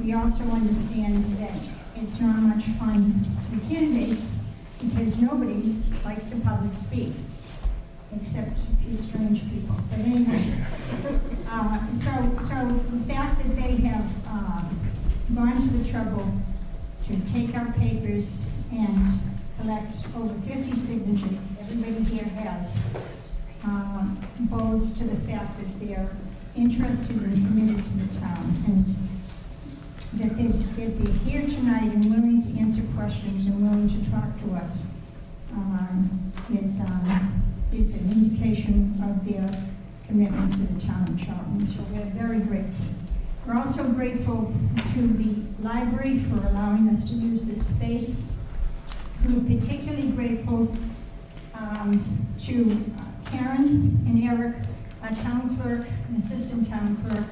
we also understand that it's not much fun for the candidates because nobody likes to public speak, except a few strange people. But anyway, so the fact that they have gone to the trouble to take out papers and collect over 50 signatures, everybody here has, bodes to the fact that they're interested and committed to the town, and that they're here tonight and willing to answer questions and willing to talk to us is an indication of their commitment to the town of Charlton. So we're very grateful. We're also grateful to the library for allowing us to use this space. We're particularly grateful to Karen and Eric, our town clerk and assistant town clerk,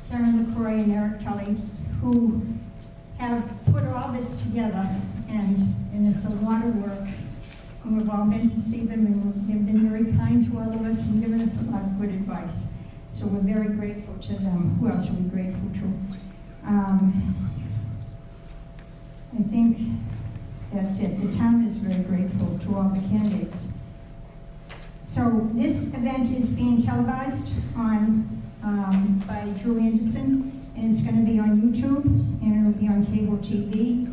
Karen LaCroix and Eric Kelly, who have put all this together, and it's a lot of work. And we've all been to see them, and they've been very kind to all of us and given us a lot of good advice. So we're very grateful to them. Who else are we grateful to? I think that's it. The town is very grateful to all the candidates. So this event is being televised by Drew Anderson, and it's going to be on YouTube, and it'll be on cable TV.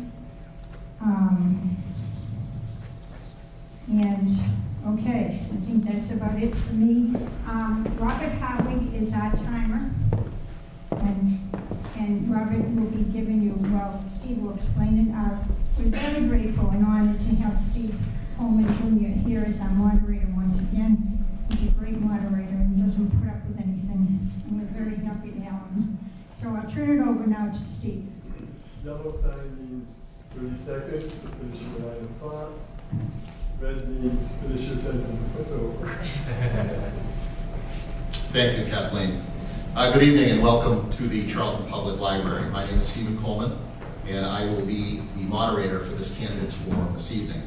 And okay, I think that's about it for me. Robert Hardwick is our timer, and Robert will be giving you, well, Steve will explain it. We're very grateful and honored to have Steve Coleman Jr. here as our moderator once again. He's a great moderator and doesn't put up with anything, and we're very happy to have him. So I'll turn it over now to Steve. Yellow sign means 30 seconds to finish your line of thought. Red means finish your sentence. That's over. Thank you, Kathleen. Good evening and welcome to the Charlton Public Library. My name is Stephen Coleman, and I will be the moderator for this candidates forum this evening.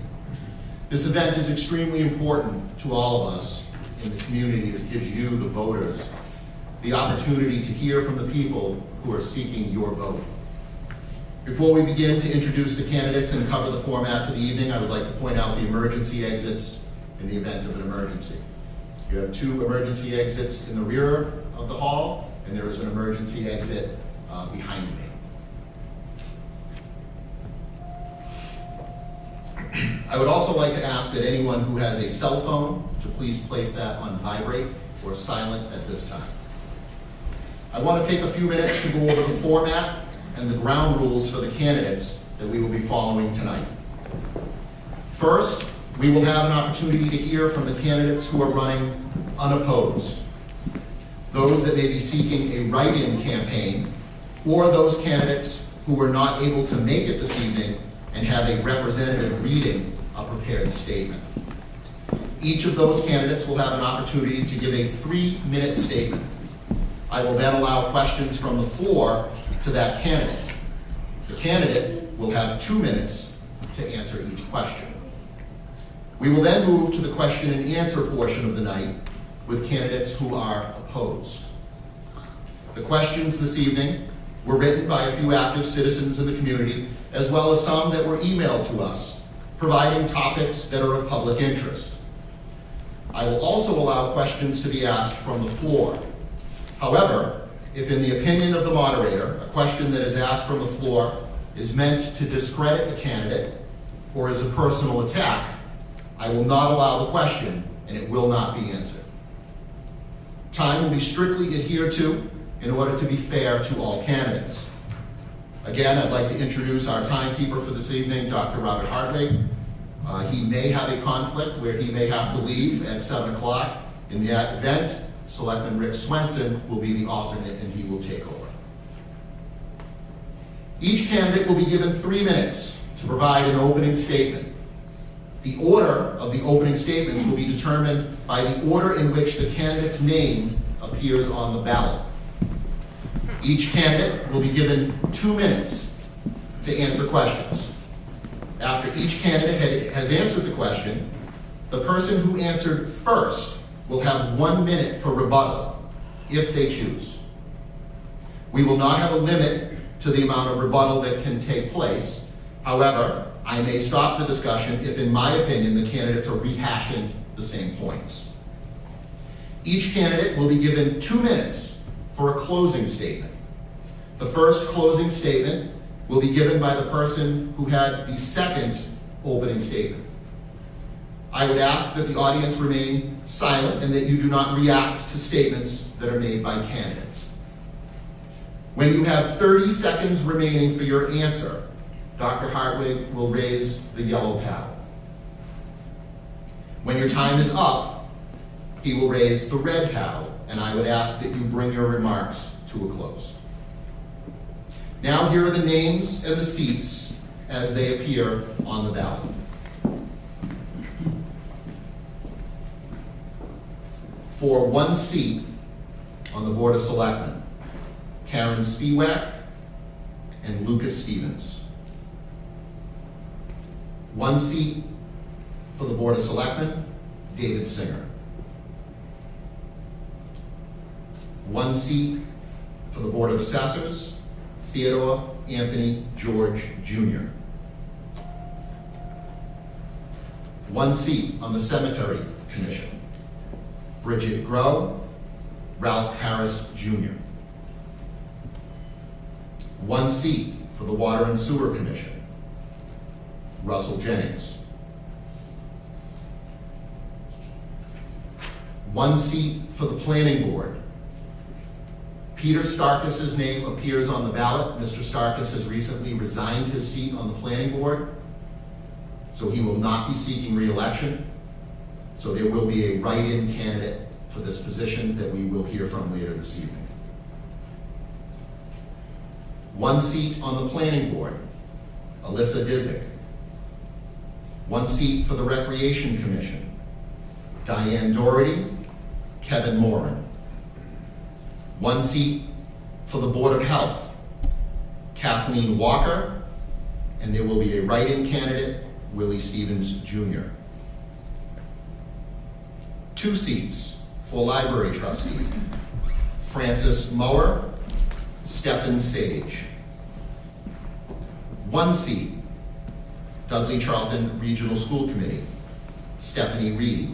This event is extremely important to all of us in the community as it gives you, the voters, the opportunity to hear from the people who are seeking your vote. Before we begin to introduce the candidates and cover the format for the evening, I would like to point out the emergency exits in the event of an emergency. You have 2 emergency exits in the rear of the hall, and there is an emergency exit behind me. I would also like to ask that anyone who has a cell phone to please place that on vibrate or silent at this time. I want to take a few minutes to go over the format and the ground rules for the candidates that we will be following tonight. First, we will have an opportunity to hear from the candidates who are running unopposed, those that may be seeking a write-in campaign, or those candidates who were not able to make it this evening and have a representative reading a prepared statement. Each of those candidates will have an opportunity to give a 3-minute statement. I will then allow questions from the floor to that candidate. The candidate will have 2 minutes to answer each question. We will then move to the question and answer portion of the night with candidates who are opposed. The questions this evening were written by a few active citizens in the community, as well as some that were emailed to us, providing topics that are of public interest. I will also allow questions to be asked from the floor. However, if in the opinion of the moderator, a question that is asked from the floor is meant to discredit a candidate or is a personal attack, I will not allow the question and it will not be answered. Time will be strictly adhered to in order to be fair to all candidates. Again, I'd like to introduce our timekeeper for this evening, Dr. Robert Hardwick. He may have a conflict where he may have to leave at 7 o'clock. In that event, Selectman Rick Swenson will be the alternate and he will take over. Each candidate will be given 3 minutes to provide an opening statement. The order of the opening statements will be determined by the order in which the candidate's name appears on the ballot. Each candidate will be given 2 minutes to answer questions. After each candidate has answered the question, the person who answered first will have 1 minute for rebuttal, if they choose. We will not have a limit to the amount of rebuttal that can take place. However, I may stop the discussion if, in my opinion, the candidates are rehashing the same points. Each candidate will be given 2 minutes for a closing statement. The first closing statement will be given by the person who had the second opening statement. I would ask that the audience remain silent and that you do not react to statements that are made by candidates. When you have 30 seconds remaining for your answer, Dr. Hartwig will raise the yellow paddle. When your time is up, he will raise the red paddle, and I would ask that you bring your remarks to a close. Now here are the names and the seats as they appear on the ballot. For 1 seat on the Board of Selectmen, Karen Spiewak and Lucas Stevens. 1 seat for the Board of Selectmen, David Singer. 1 seat for the Board of Assessors, Theodore Anthony George Jr. 1 seat on the Cemetery Commission, Bridget Grow, Ralph Harris Jr. 1 seat for the Water and Sewer Commission, Russell Jennings. 1 seat for the Planning Board. Peter Starkis' name appears on the ballot. Mr. Starkis has recently resigned his seat on the Planning Board, so he will not be seeking re-election. So there will be a write-in candidate for this position that we will hear from later this evening. 1 seat on the Planning Board, Alyssa Disick. 1 seat for the Recreation Commission, Diane Doherty, Kevin Moran. 1 seat for the Board of Health, Kathleen Walker, and there will be a write-in candidate, Willie Stevens Jr. 2 seats for Library Trustee, Francis Mower, Stephen Sage. 1 seat, Dudley Charlton Regional School Committee, Stephanie Reed.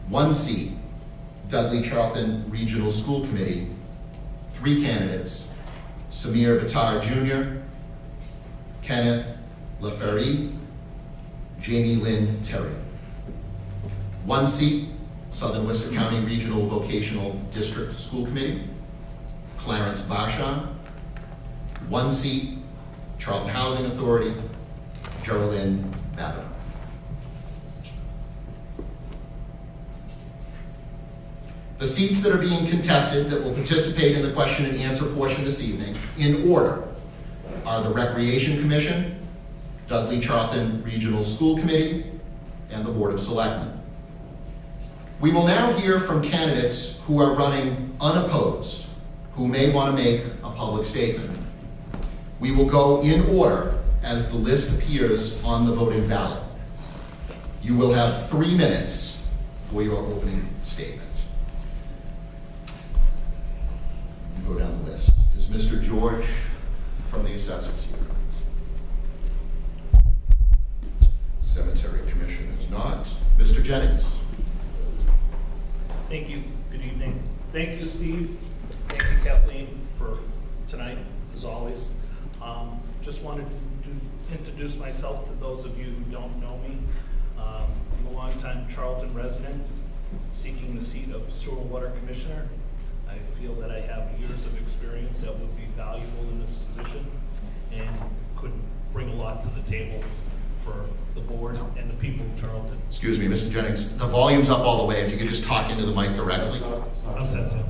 1 seat, Dudley Charlton Regional School Committee, 3 candidates, Samir Batar Jr., Kenneth LaFerrie, Jamie Lynn Terry. 1 seat, Southern Worcester County Regional Vocational District School Committee, Clarence Barshaw. 1 seat, Charlton Housing Authority, Geraldine Babbitt. The seats that are being contested that will participate in the question and answer portion this evening, in order, are the Recreation Commission, Dudley Charlton Regional School Committee, and the Board of Selectmen. We will now hear from candidates who are running unopposed, who may want to make a public statement. We will go in order as the list appears on the voting ballot. You will have 3 minutes for your opening statement. Go down the list. Is Mr. George from the Assessors here? Cemetery Commission is not. Mr. Jennings. Thank you. Good evening. Thank you, Steve. Thank you, Kathleen, for tonight, as always. Just wanted to introduce myself to those of you who don't know me. I'm a longtime Charlton resident seeking the seat of Sewer Water Commissioner. I feel that I have years of experience that would be valuable in this position and could bring a lot to the table for the board and the people of Charlton. Excuse me, Mr. Jennings. The volume's up all the way. If you could just talk into the mic directly. How's that sound?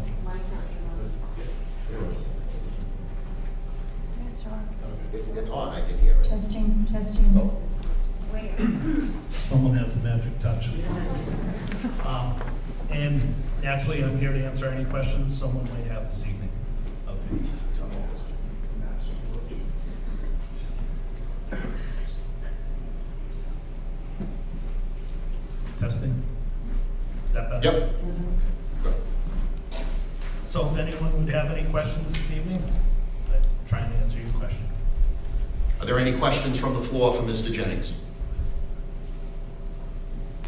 It's on. I can hear it. Testing, testing. Oh. Someone has the magic touch. And naturally, I'm here to answer any questions someone might have this evening. Okay. Testing? Is that better? Yep. Good. So if anyone would have any questions this evening, trying to answer your question. Are there any questions from the floor for Mr. Jennings?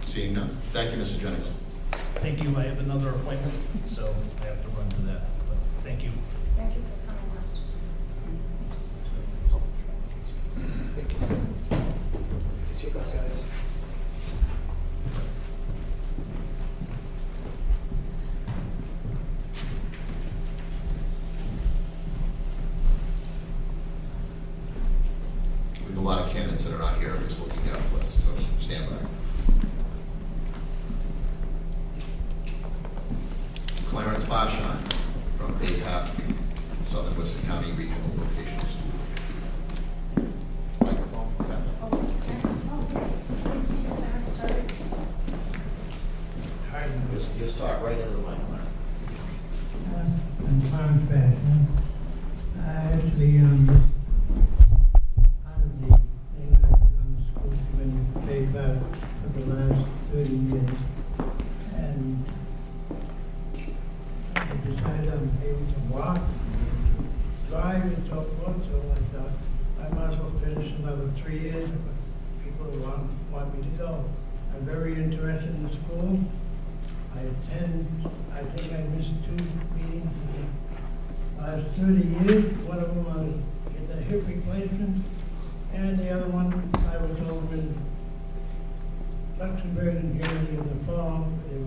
Seeing none. Thank you, Mr. Jennings. Thank you. I have another appointment, so I have to run to that. But thank you. Thank you for coming, Russ. See you guys. We have a lot of candidates that are not here. I'm just looking down the list, so stand by. Clarence Bashon from Baypath, Southern Worcester County Regional Vocational School. Microphone, tap. Just start right into the mic. I'm Clarence Basham. I actually, out of the thing, I've been on the school committee paid back for the last 30 years. And I decided I'm able to walk, drive and so forth, so I thought I might as well finish another 3 years if people want me to go. I'm very interested in the school. I think I missed 2 meetings in the last 30 years. One of them was getting a hip replacement, and the other one, I was over in Luxembourg in Germany in the fall. They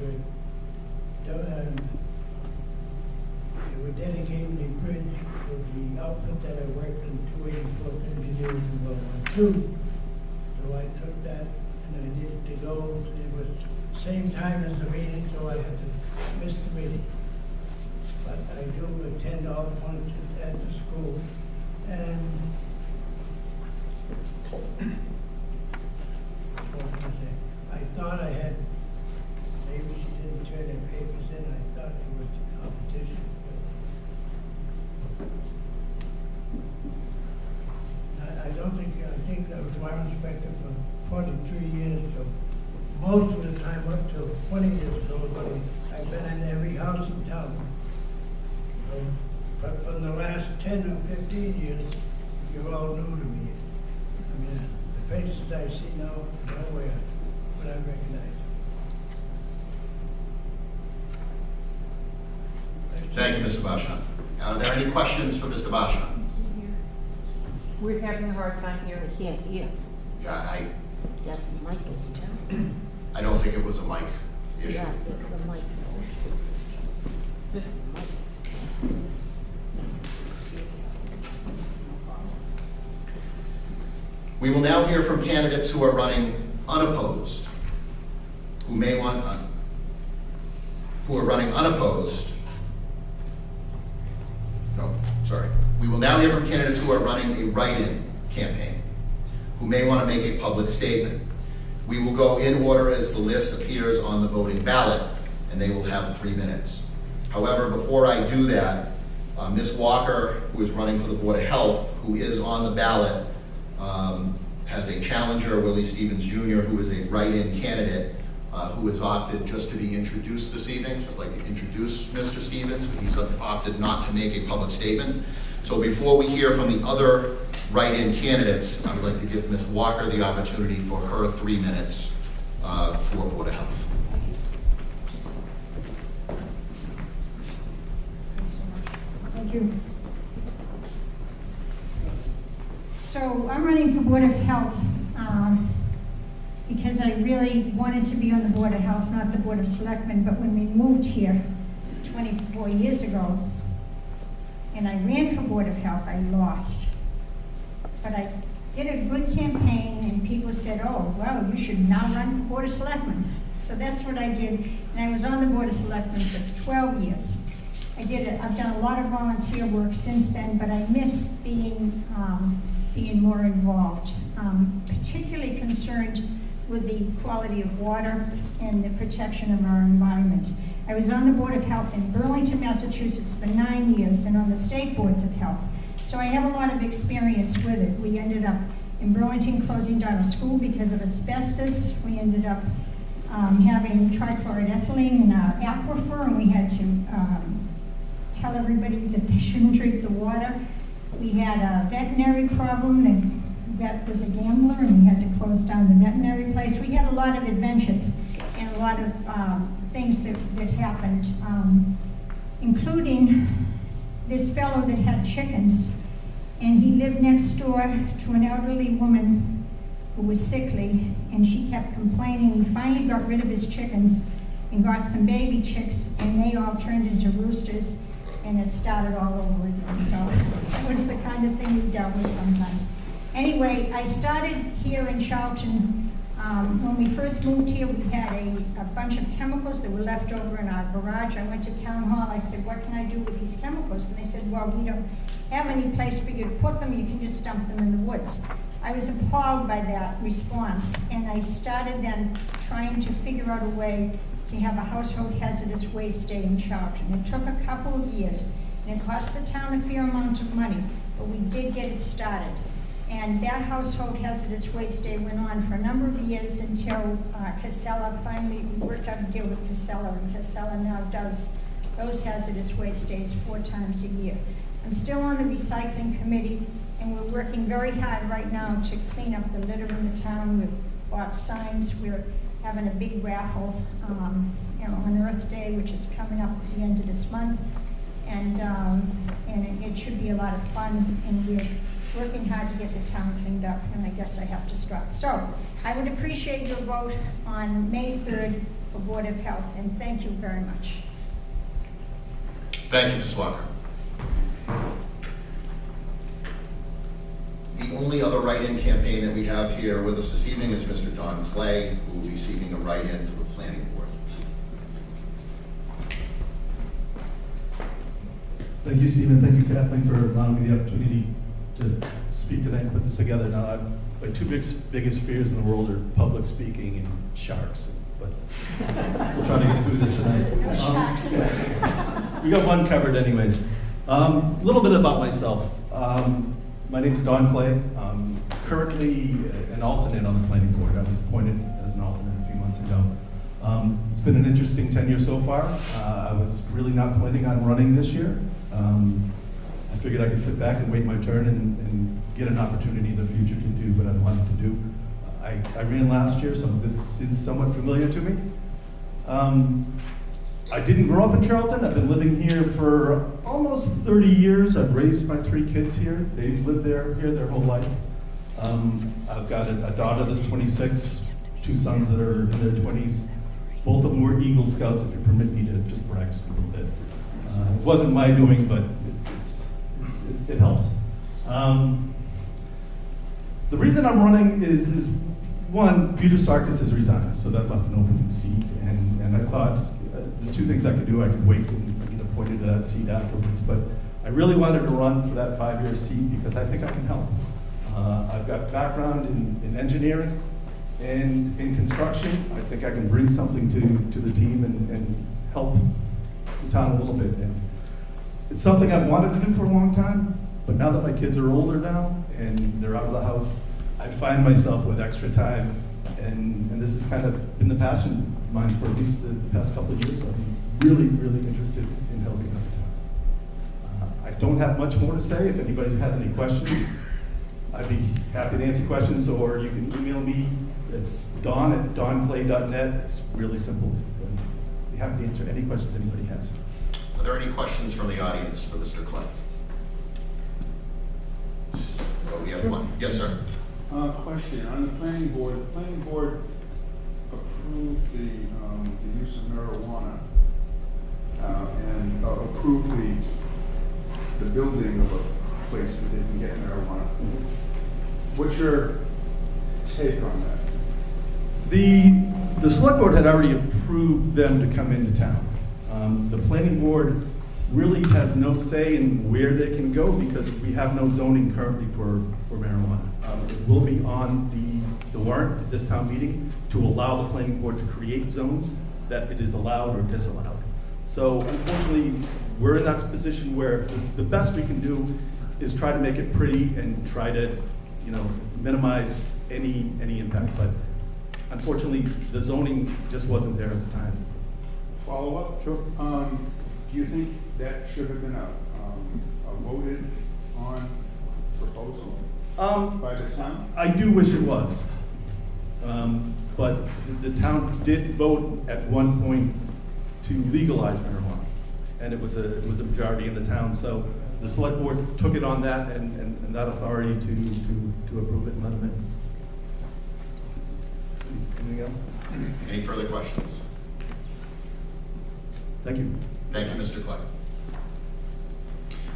were dedicating the bridge for the outfit that I worked in 284th Engineers in World War II. So I took that and I needed to go. It was same time as the meeting, so I had to miss the meeting. But I do attend all the functions at the school. And what can I say? I thought I had, maybe she didn't turn her papers in, I thought it was the competition. I don't think, I think I was fire inspector for 43 years, so most of the time up till 20 years ago, I've been in every house in town. But for the last 10 or 15 years, you're all new to me. I mean, the faces I see now, nowhere would I recognize. Thank you, Mr. Bashon. Are there any questions for Mr. Bashon? We're having a hard time hearing. I can't hear. Yeah, That mic is too. I don't think it was a mic issue. Yeah, it's the mic. Just The mic is- We will now hear from candidates who are running unopposed, who may want, who are running unopposed. No, sorry. We will now hear from candidates who are running a write-in campaign, who may want to make a public statement. We will go in order as the list appears on the voting ballot, and they will have 3 minutes. However, before I do that, Ms. Walker, who is running for the Board of Health, who is on the ballot, has a challenger, Willie Stevens Jr., who is a write-in candidate, who has opted just to be introduced this evening. So I'd like to introduce Mr. Stevens. He's opted not to make a public statement. So before we hear from the other write-in candidates, I would like to give Ms. Walker the opportunity for her 3 minutes for Board of Health. Thank you. So I'm running for Board of Health because I really wanted to be on the Board of Health, not the Board of Selectmen, but when we moved here 24 years ago, and I ran for Board of Health, I lost. But I did a good campaign, and people said, oh, well, you should now run for Board of Selectmen. So that's what I did, and I was on the Board of Selectmen for 12 years. I've done a lot of volunteer work since then, but I miss being more involved, particularly concerned with the quality of water and the protection of our environment. I was on the Board of Health in Burlington, Massachusetts for 9 years and on the state boards of health. So I have a lot of experience with it. We ended up in Burlington closing down a school because of asbestos. We ended up having trichloroethylene in our aquifer, and we had to tell everybody that they shouldn't drink the water. We had a veterinary problem. The vet was a gambler and we had to close down the veterinary place. We had a lot of adventures and a lot of things that happened, including this fellow that had chickens, and he lived next door to an elderly woman who was sickly, and she kept complaining. He finally got rid of his chickens and got some baby chicks, and they all turned into roosters, and it started all over again. So that was the kind of thing we dealt with sometimes. Anyway, I started here in Charlton. When we first moved here, we had a bunch of chemicals that were left over in our garage. I went to town hall. I said, what can I do with these chemicals? And they said, well, we don't have any place for you to put them. You can just dump them in the woods. I was appalled by that response, and I started then trying to figure out a way to have a household hazardous waste day in Charlton. It took a couple of years, and it cost the town a fair amount of money, but we did get it started. And that household hazardous waste day went on for a number of years until Casella finally, we worked out a deal with Casella, and Casella now does those hazardous waste days 4 times a year. I'm still on the recycling committee, and we're working very hard right now to clean up the litter in the town. We've bought signs. We're having a big raffle on Earth Day, which is coming up at the end of this month. And it should be a lot of fun, and we're working hard to get the town cleaned up, and I guess I have to stop. So I would appreciate your vote on May 3rd for Board of Health, and thank you very much. Thank you, Ms. Walker. The only other write-in campaign that we have here with us this evening is Mr. Don Clay, who will be seeking a write-in for the planning board. Thank you, Stephen. Thank you, Kathleen, for allowing me the opportunity to speak tonight and put this together. Now, my two biggest fears in the world are public speaking and sharks, but we'll try to get through this tonight. No sharks. We got one covered anyways. A little bit about myself. My name is Don Clay. I'm currently an alternate on the planning board. I was appointed as an alternate a few months ago. It's been an interesting tenure so far. I was really not planning on running this year. I figured I could sit back and wait my turn and get an opportunity in the future to do what I wanted to do. I ran last year, so this is somewhat familiar to me. I didn't grow up in Charlton. I've been living here for almost 30 years. I've raised my 3 kids here. They've lived here their whole life. I've got a daughter that's 26, 2 sons that are in their 20s. Both of them were Eagle Scouts, if you permit me to just brag just a little bit. It wasn't my doing, but it helps. The reason I'm running is one, Peter Starkus has resigned, so that left an open seat, and I thought there's 2 things I could do. I could wait and get appointed to that seat afterwards, but I really wanted to run for that 5-year seat because I think I can help. I've got background in engineering and in construction. I think I can bring something to the team and help the town a little bit. And it's something I've wanted to do for a long time, but now that my kids are older now and they're out of the house, I find myself with extra time, and this has kind of been the passion of mine for at least the past couple of years. I'm really, really interested in helping out the town. I don't have much more to say. If anybody has any questions, I'd be happy to answer questions, or you can email me. It's don@donclay.net. It's really simple. I'd be happy to answer any questions anybody has. Are there any questions from the audience for Mr. Clay? Oh, we have one. Yes, sir. Question, on the planning board approved the use of marijuana and approved the building of a place that they can get marijuana. What's your take on that? The select board had already approved them to come into town. The planning board really has no say in where they can go because we have no zoning currently for marijuana. It will be on the warrant at this town meeting to allow the planning board to create zones that it is allowed or disallowed. So unfortunately, we're in that position where the best we can do is try to make it pretty and try to, minimize any impact. But unfortunately, the zoning just wasn't there at the time. Follow up? Sure. Do you think that should have been a voted on proposal Um, by the town? I do wish it was. But the town did vote at one point to legalize marijuana. And it was a majority in the town, so the select board took it on that and that authority to approve it and let them in. Anything else? Any further questions? Thank you. Thank you, Mr. Clay.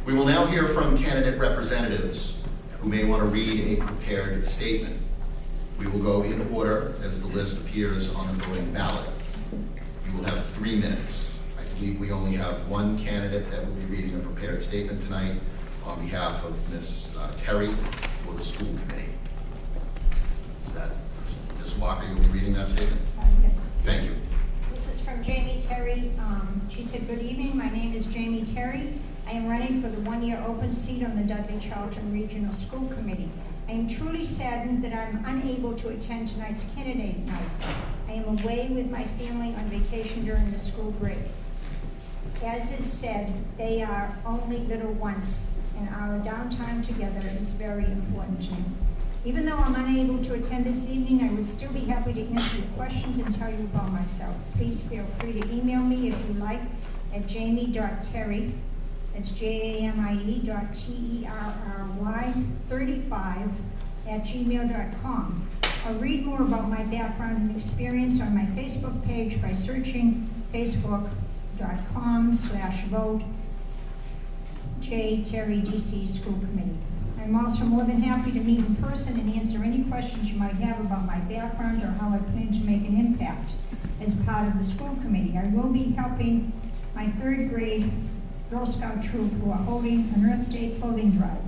We will now hear from candidate representatives who may want to read a prepared statement. We will go in order as the list appears on the voting ballot. You will have 3 minutes. I believe we only have one candidate that will be reading a prepared statement tonight on behalf of Ms. Terry for the school committee. Is that Ms. Walker, you'll be reading that statement? Yes. Thank you. This is from Jamie Terry. She said, "Good evening, my name is Jamie Terry. I am running for the one-year open seat on the Dudley Charlton Regional School Committee. I am truly saddened that I'm unable to attend tonight's candidate night. I am away with my family on vacation during the school break. As is said, they are only little ones, and our downtime together is very important to me. Even though I'm unable to attend this evening, I would still be happy to answer your questions and tell you about myself. Please feel free to email me if you like at jamie.terry, that's JAMIE.TERRY35@gmail.com. Or read more about my background and experience on my Facebook page by searching facebook.com/vote J. Terry DC School Committee. I'm also more than happy to meet in person and answer any questions you might have about my background or how I plan to make an impact as part of the school committee. I will be helping my 3rd grade Girl Scout troop who are holding an Earth Day clothing drive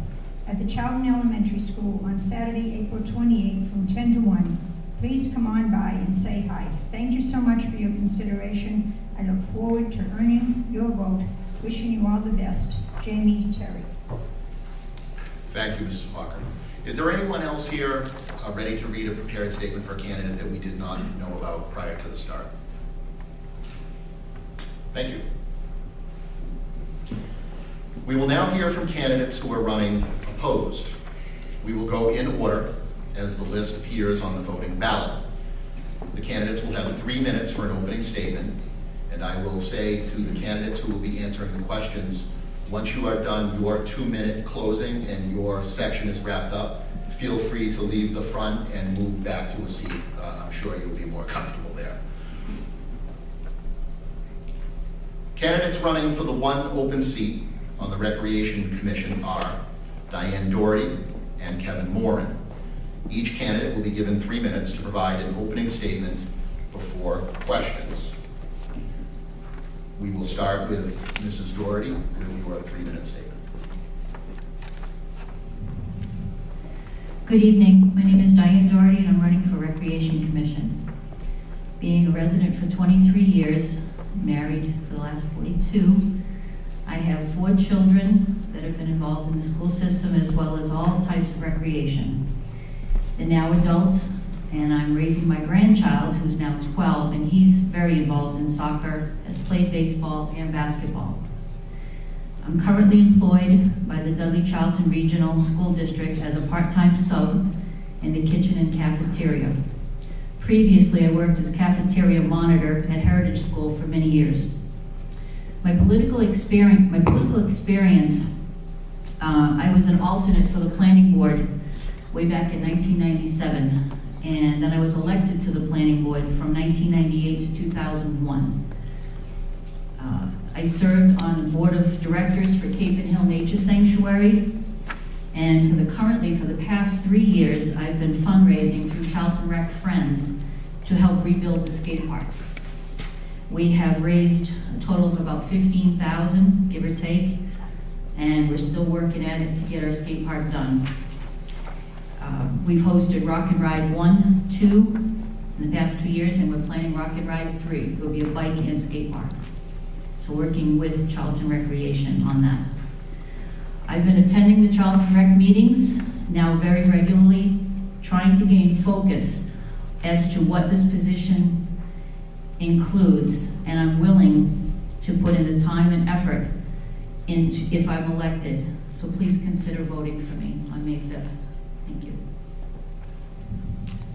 at the Charlton Elementary School on Saturday, April 28th from 10 to 1. Please come on by and say hi. Thank you so much for your consideration. I look forward to earning your vote. Wishing you all the best. Jamie Terry. Thank you, Mrs. Walker. Is there anyone else here ready to read a prepared statement for a candidate that we did not know about prior to the start? Thank you. We will now hear from candidates who are running opposed. We will go in order as the list appears on the voting ballot. The candidates will have 3 minutes for an opening statement, and I will say to the candidates who will be answering the questions, once you are done your 2-minute closing and your section is wrapped up, feel free to leave the front and move back to a seat. I'm sure you'll be more comfortable there. Candidates running for the one open seat on the Recreation Commission are Diane Doherty and Kevin Moran. Each candidate will be given 3 minutes to provide an opening statement before questions. We will start with Mrs. Doherty with your 3-minute statement. Good evening. My name is Diane Doherty, and I'm running for Recreation Commission. Being a resident for 23 years, married for the last 42, I have 4 children that have been involved in the school system as well as all types of recreation. They're now adults, and I'm raising my grandchild, who's now 12, and he's very involved in soccer, has played baseball and basketball. I'm currently employed by the Dudley Charlton Regional School District as a part-time sub in the kitchen and cafeteria. Previously, I worked as cafeteria monitor at Heritage School for many years. My political experience, I was an alternate for the planning board way back in 1997. And then I was elected to the planning board from 1998 to 2001. I served on the board of directors for Cape and Hill Nature Sanctuary, and currently for the past 3 years, I've been fundraising through Charlton Rec Friends to help rebuild the skate park. We have raised a total of about $15,000, give or take, and we're still working at it to get our skate park done. We've hosted Rock and Ride 1, 2 in the past 2 years, and we're planning Rock and Ride 3. It will be a bike and skate park. So working with Charlton Recreation on that. I've been attending the Charlton Rec meetings now very regularly, trying to gain focus as to what this position includes, and I'm willing to put in the time and effort into, if I'm elected, So please consider voting for me on May 5th. Thank you.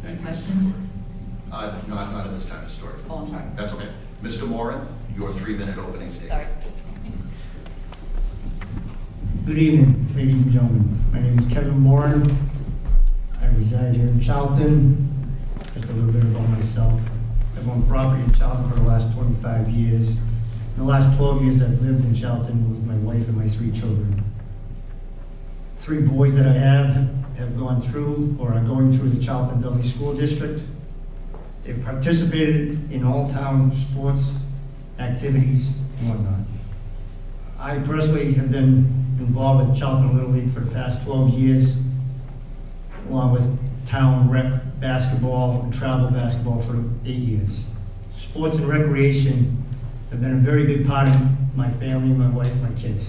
Thank you. Questions? Not at this time, Ms. Story. Oh, I'm sorry. That's okay. Mr. Moran, your 3-minute opening statement. Sorry. Good evening, ladies and gentlemen. My name is Kevin Moran. I reside here in Charlton. Just a little bit about myself. I've owned property in Charlton for the last 25 years. In the last 12 years, I've lived in Charlton with my wife and my 3 children. 3 boys that I have gone through or are going through the Charlton Dudley School District. They've participated in all town sports, activities, and whatnot. I personally have been involved with Charlton Little League for the past 12 years, along with town rec basketball and travel basketball for 8 years. Sports and recreation have been a very big part of my family, my wife, and my kids.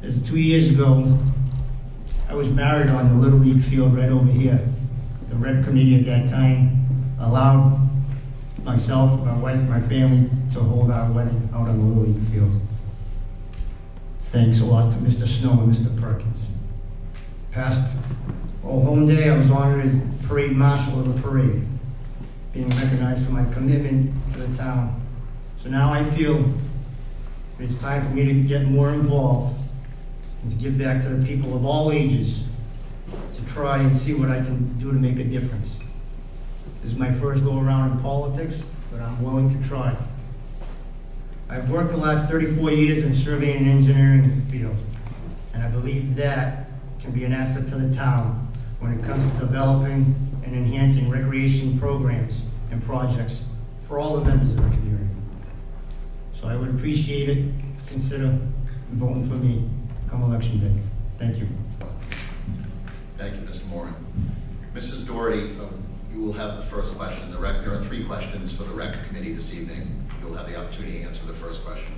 As 2 years ago, I was married on the Little League field right over here. The rec committee at that time allowed myself, my wife, and my family to hold our wedding out on the Little League field. Thanks a lot to Mr. Snow and Mr. Perkins. Past Old Home Day, I was honored as parade marshal of the parade, being recognized for my commitment to the town. So now I feel it's time for me to get more involved and to give back to the people of all ages to try and see what I can do to make a difference. This is my first go around in politics, but I'm willing to try. I've worked the last 34 years in surveying and engineering field, and I believe that can be an asset to the town when it comes to developing and enhancing recreation programs and projects for all the members of the community. So I would appreciate it, consider voting for me come election day. Thank you. Thank you, Mr. Moran. Mrs. Doherty, you will have the first question. There are 3 questions for the Rec Committee this evening. You'll have the opportunity to answer the first question.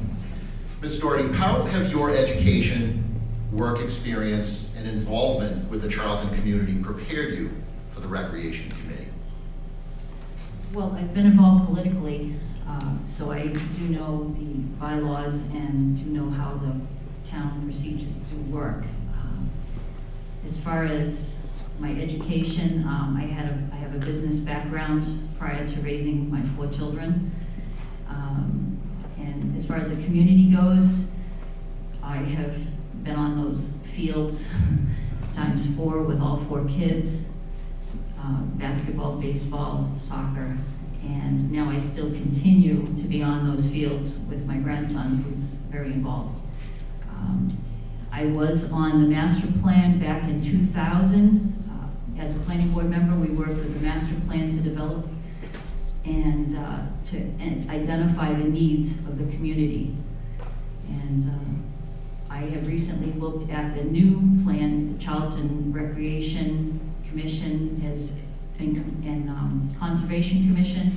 Ms. Doherty, how have your education, work experience, and involvement with the Charlton community prepared you for the Recreation Committee? Well, I've been involved politically, so I do know the bylaws and do know how the town procedures do work. As far as my education, I have a business background prior to raising my 4 children. And as far as the community goes, I have been on those fields ×4 with all 4 kids, basketball, baseball, soccer, and now I still continue to be on those fields with my grandson, who's very involved. I was on the master plan back in 2000. As a planning board member, we worked with the master plan to develop and to identify the needs of the community. And I have recently looked at the new plan, the Charlton Recreation Commission and Conservation Commission,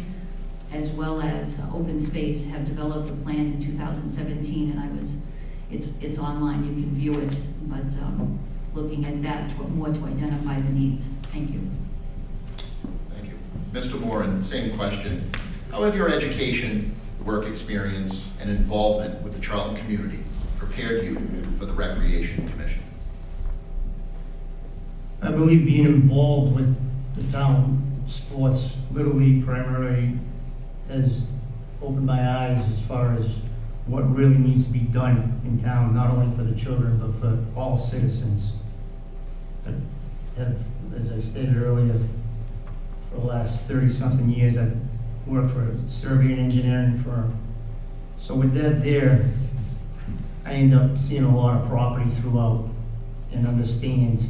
as well as Open Space, have developed a plan in 2017, and it's online, you can view it, but looking at that more to identify the needs. Thank you. Thank you. Mr. Moran, same question. How have your education, work experience, and involvement with the Charlton community prepared you for the Recreation Commission? I believe being involved with the town sports, Little League primarily, has opened my eyes as far as what really needs to be done in town, not only for the children, but for all citizens. I have, as I stated earlier, for the last 30-something years, I've worked for a survey and engineering firm. So with that there, I end up seeing a lot of property throughout and understand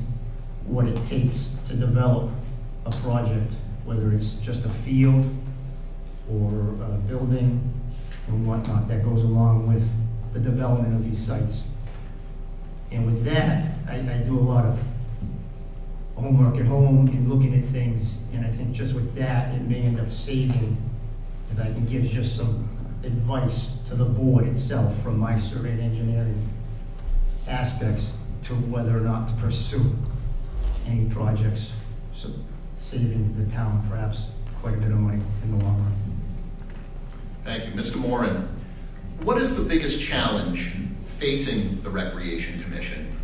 what it takes to develop a project, whether it's just a field or a building and whatnot that goes along with the development of these sites. And with that, I do a lot of homework at home and looking at things, and I think just with that, it may end up saving, if I can give just some advice to the board itself from my survey and engineering aspects to whether or not to pursue any projects, so saving the town perhaps quite a bit of money in the long run. Thank you. Mr. Moran, what is the biggest challenge facing the Recreation Commission,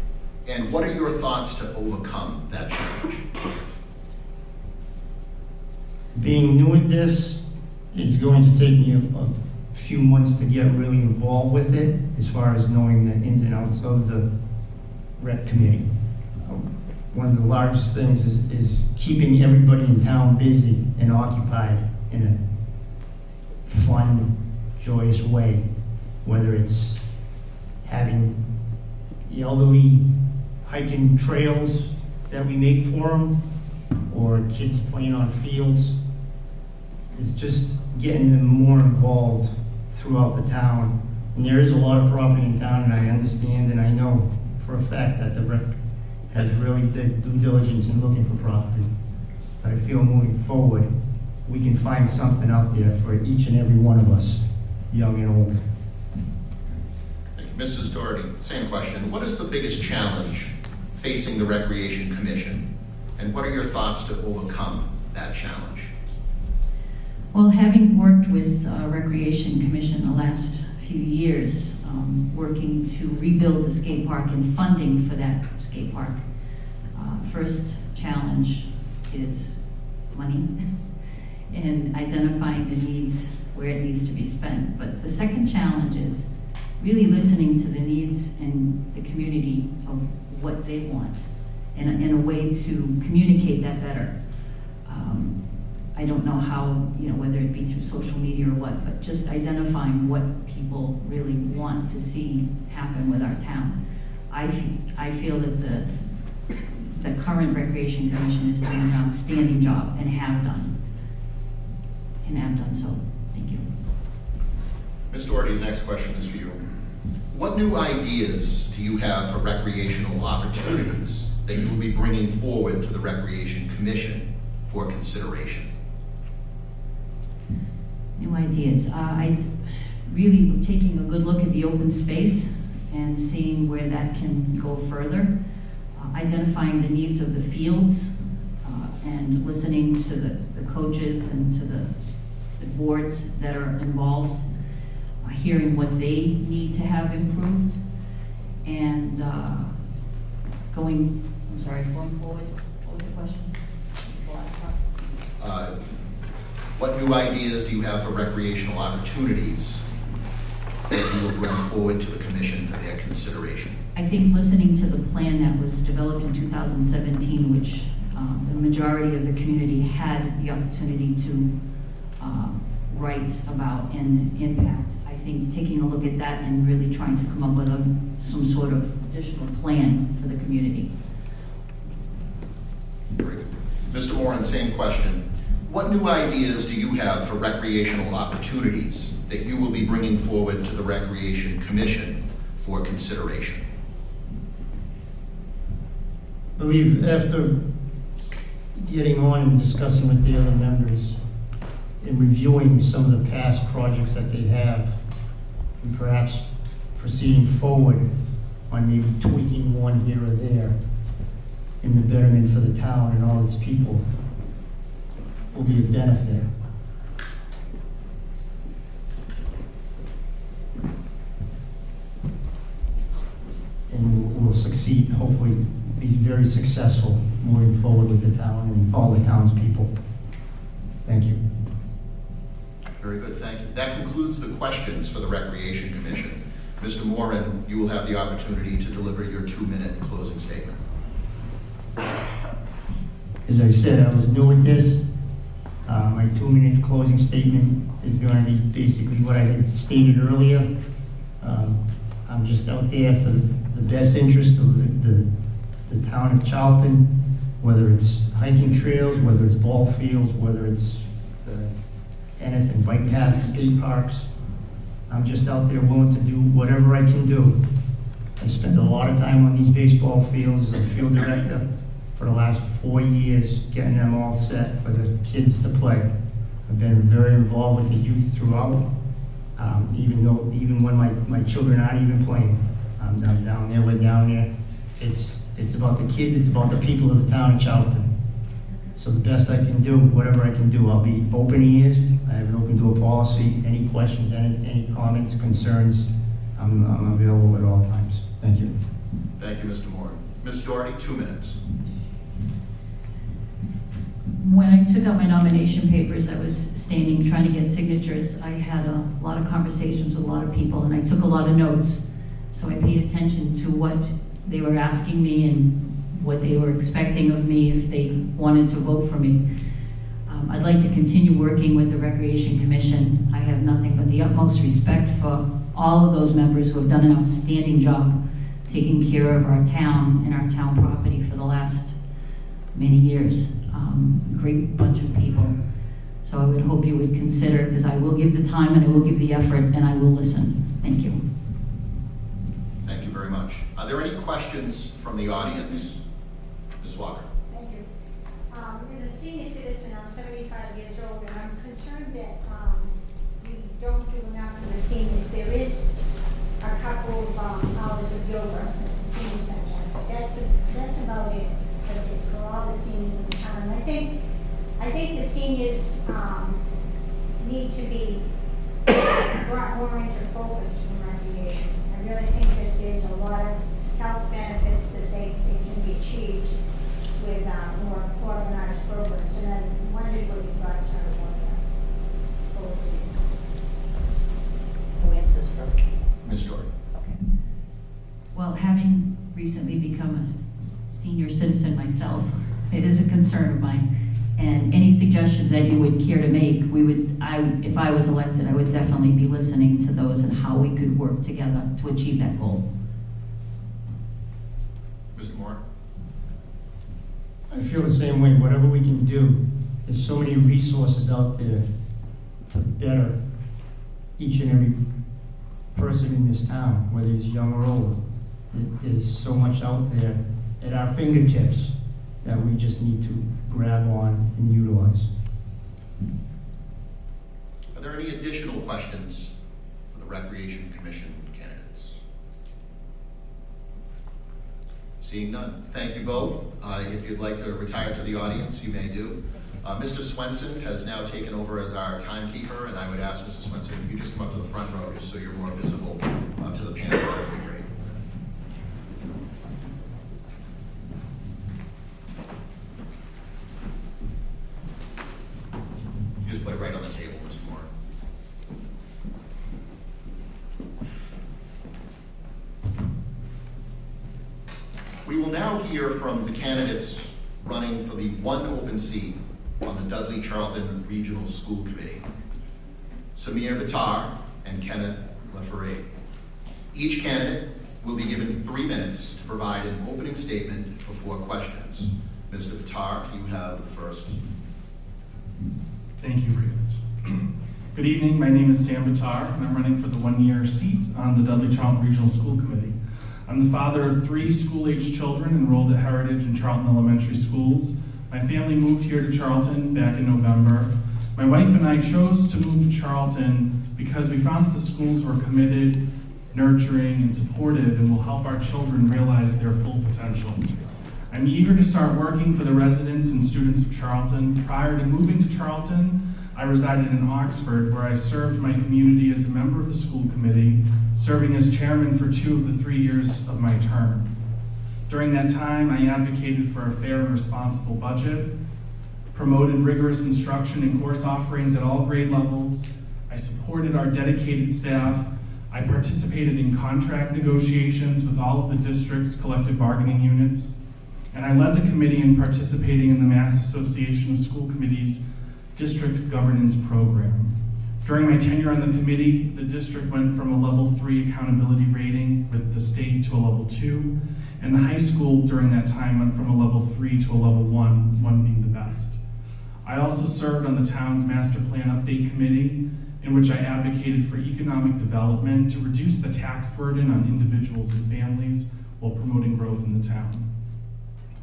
and what are your thoughts to overcome that challenge? Being new at this, it's going to take me a few months to get really involved with it, as far as knowing the ins and outs of the rec committee. One of the largest things is keeping everybody in town busy and occupied in a fun, joyous way, whether it's having the elderly hiking trails that we make for them, or kids playing on fields. It's just getting them more involved throughout the town. And there is a lot of property in town, and I understand and I know for a fact that the rec has really did due diligence in looking for property. But I feel moving forward, we can find something out there for each and every one of us, young and old. Thank you. Mrs. Doherty, same question. What is the biggest challenge facing the Recreation Commission, and what are your thoughts to overcome that challenge? Well, having worked with Recreation Commission the last few years, working to rebuild the skate park and funding for that skate park, first challenge is money and identifying the needs where it needs to be spent. But the second challenge is really listening to the needs in the community of what they want, and in a way to communicate that better. I don't know how, whether it be through social media or what, but just identifying what people really want to see happen with our town. I feel that the current Recreation Commission is doing an outstanding job and have done so. Thank you. Ms. Doherty, the next question is for you. What new ideas do you have for recreational opportunities that you will be bringing forward to the Recreation Commission for consideration? New ideas. I really taking a good look at the open space and seeing where that can go further. Identifying the needs of the fields and listening to the coaches and to the boards that are involved, hearing what they need to have improved, and going forward. What was the question? The last part? What new ideas do you have for recreational opportunities that you will bring forward to the commission for their consideration? I think listening to the plan that was developed in 2017, which the majority of the community had the opportunity to write about and impact. I think taking a look at that and really trying to come up with some sort of additional plan for the community. Very good. Mr. Moran, same question. What new ideas do you have for recreational opportunities that you will be bringing forward to the Recreation Commission for consideration? I believe after getting on and discussing with the other members and reviewing some of the past projects that they have, and perhaps proceeding forward on maybe tweaking one here or there in the betterment for the town and all its people, will be a benefit. And we'll succeed, hopefully be very successful moving forward with the town and all the townspeople. Thank you. Very good, thank you. That concludes the questions for the Recreation Commission. Mr. Moran, you will have the opportunity to deliver your 2-minute closing statement. As I said, I was new at this. My 2-minute closing statement is going to be basically what I had stated earlier. I'm just out there for the best interest of the town of Charlton, whether it's hiking trails, whether it's ball fields, whether it's anything, bike paths, skate parks. I'm just out there willing to do whatever I can do. I spend a lot of time on these baseball fields as a field director for the last 4 years, getting them all set for the kids to play. I've been very involved with the youth throughout, even when my children aren't even playing. I'm down there, we're down there. It's about the kids, it's about the people of the town of Charlton. So the best I can do, whatever I can do, I'll be open ears. I have an open door policy. Any questions, any comments, concerns, I'm available at all times. Thank you. Thank you, Mr. Moore. Ms. Doherty, 2 minutes. When I took out my nomination papers, I was standing trying to get signatures. I had a lot of conversations with a lot of people, and I took a lot of notes. So I paid attention to what they were asking me and what they were expecting of me if they wanted to vote for me. I'd like to continue working with the Recreation Commission. I have nothing but the utmost respect for all of those members who have done an outstanding job taking care of our town and our town property for the last many years. Great bunch of people. So I would hope you would consider, because I will give the time and I will give the effort and I will listen. Thank you. Thank you very much. Are there any questions from the audience? Ms. Walker. Thank you. As a senior citizen, I'm 75 years old, and I'm concerned that we don't do enough for the seniors. There is a couple of hours of yoga at the senior center. That's about it for all the seniors in the town. And I think the seniors need to be brought more into focus in recreation. I really think that there's a lot of health benefits that they can be achieved with more organized programs. And I wondered what your thoughts are about that. Both of you. Who answers first? Ms. Doherty. Well, having recently become a senior citizen myself, it is a concern of mine. And any suggestions that you would care to make, if I was elected, I would definitely be listening to those and how we could work together to achieve that goal. Mr. Moore. I feel the same way. Whatever we can do, there's so many resources out there to better each and every person in this town, whether it's young or old. There's so much out there at our fingertips that we just need to grab on and utilize. Are there any additional questions for the Recreation Commission candidates? Seeing none, thank you both. If you'd like to retire to the audience, you may do. Mr. Swenson has now taken over as our timekeeper, and I would ask Mr. Swenson if you just come up to the front row just so you're more visible to the panel. That would be great. You just put it right on the table, Mr. Moore. We will now hear from the candidates running for the one open seat on the Dudley Charlton Regional School Committee, Samir Bitar and Kenneth LaFerre. Each candidate will be given 3 minutes to provide an opening statement before questions. Mr. Bitar, you have the first. Thank you. Good evening, my name is Sam Bitar, and I'm running for the one-year seat on the Dudley Charlton Regional School Committee. I'm the father of 3 school-aged children enrolled at Heritage and Charlton Elementary Schools. My family moved here to Charlton back in November. My wife and I chose to move to Charlton because we found that the schools were committed, nurturing, and supportive and will help our children realize their full potential. I'm eager to start working for the residents and students of Charlton. Prior to moving to Charlton, I resided in Oxford, where I served my community as a member of the school committee, serving as chairman for 2 of the 3 years of my term. During that time, I advocated for a fair and responsible budget, promoted rigorous instruction and course offerings at all grade levels. I supported our dedicated staff. I participated in contract negotiations with all of the district's collective bargaining units. And I led the committee in participating in the Mass Association of School Committees district governance program. During my tenure on the committee, the district went from a level 3 accountability rating with the state to a level 2, and the high school during that time went from a level 3 to a level 1, one being the best. I also served on the town's master plan update committee, in which I advocated for economic development to reduce the tax burden on individuals and families while promoting growth in the town.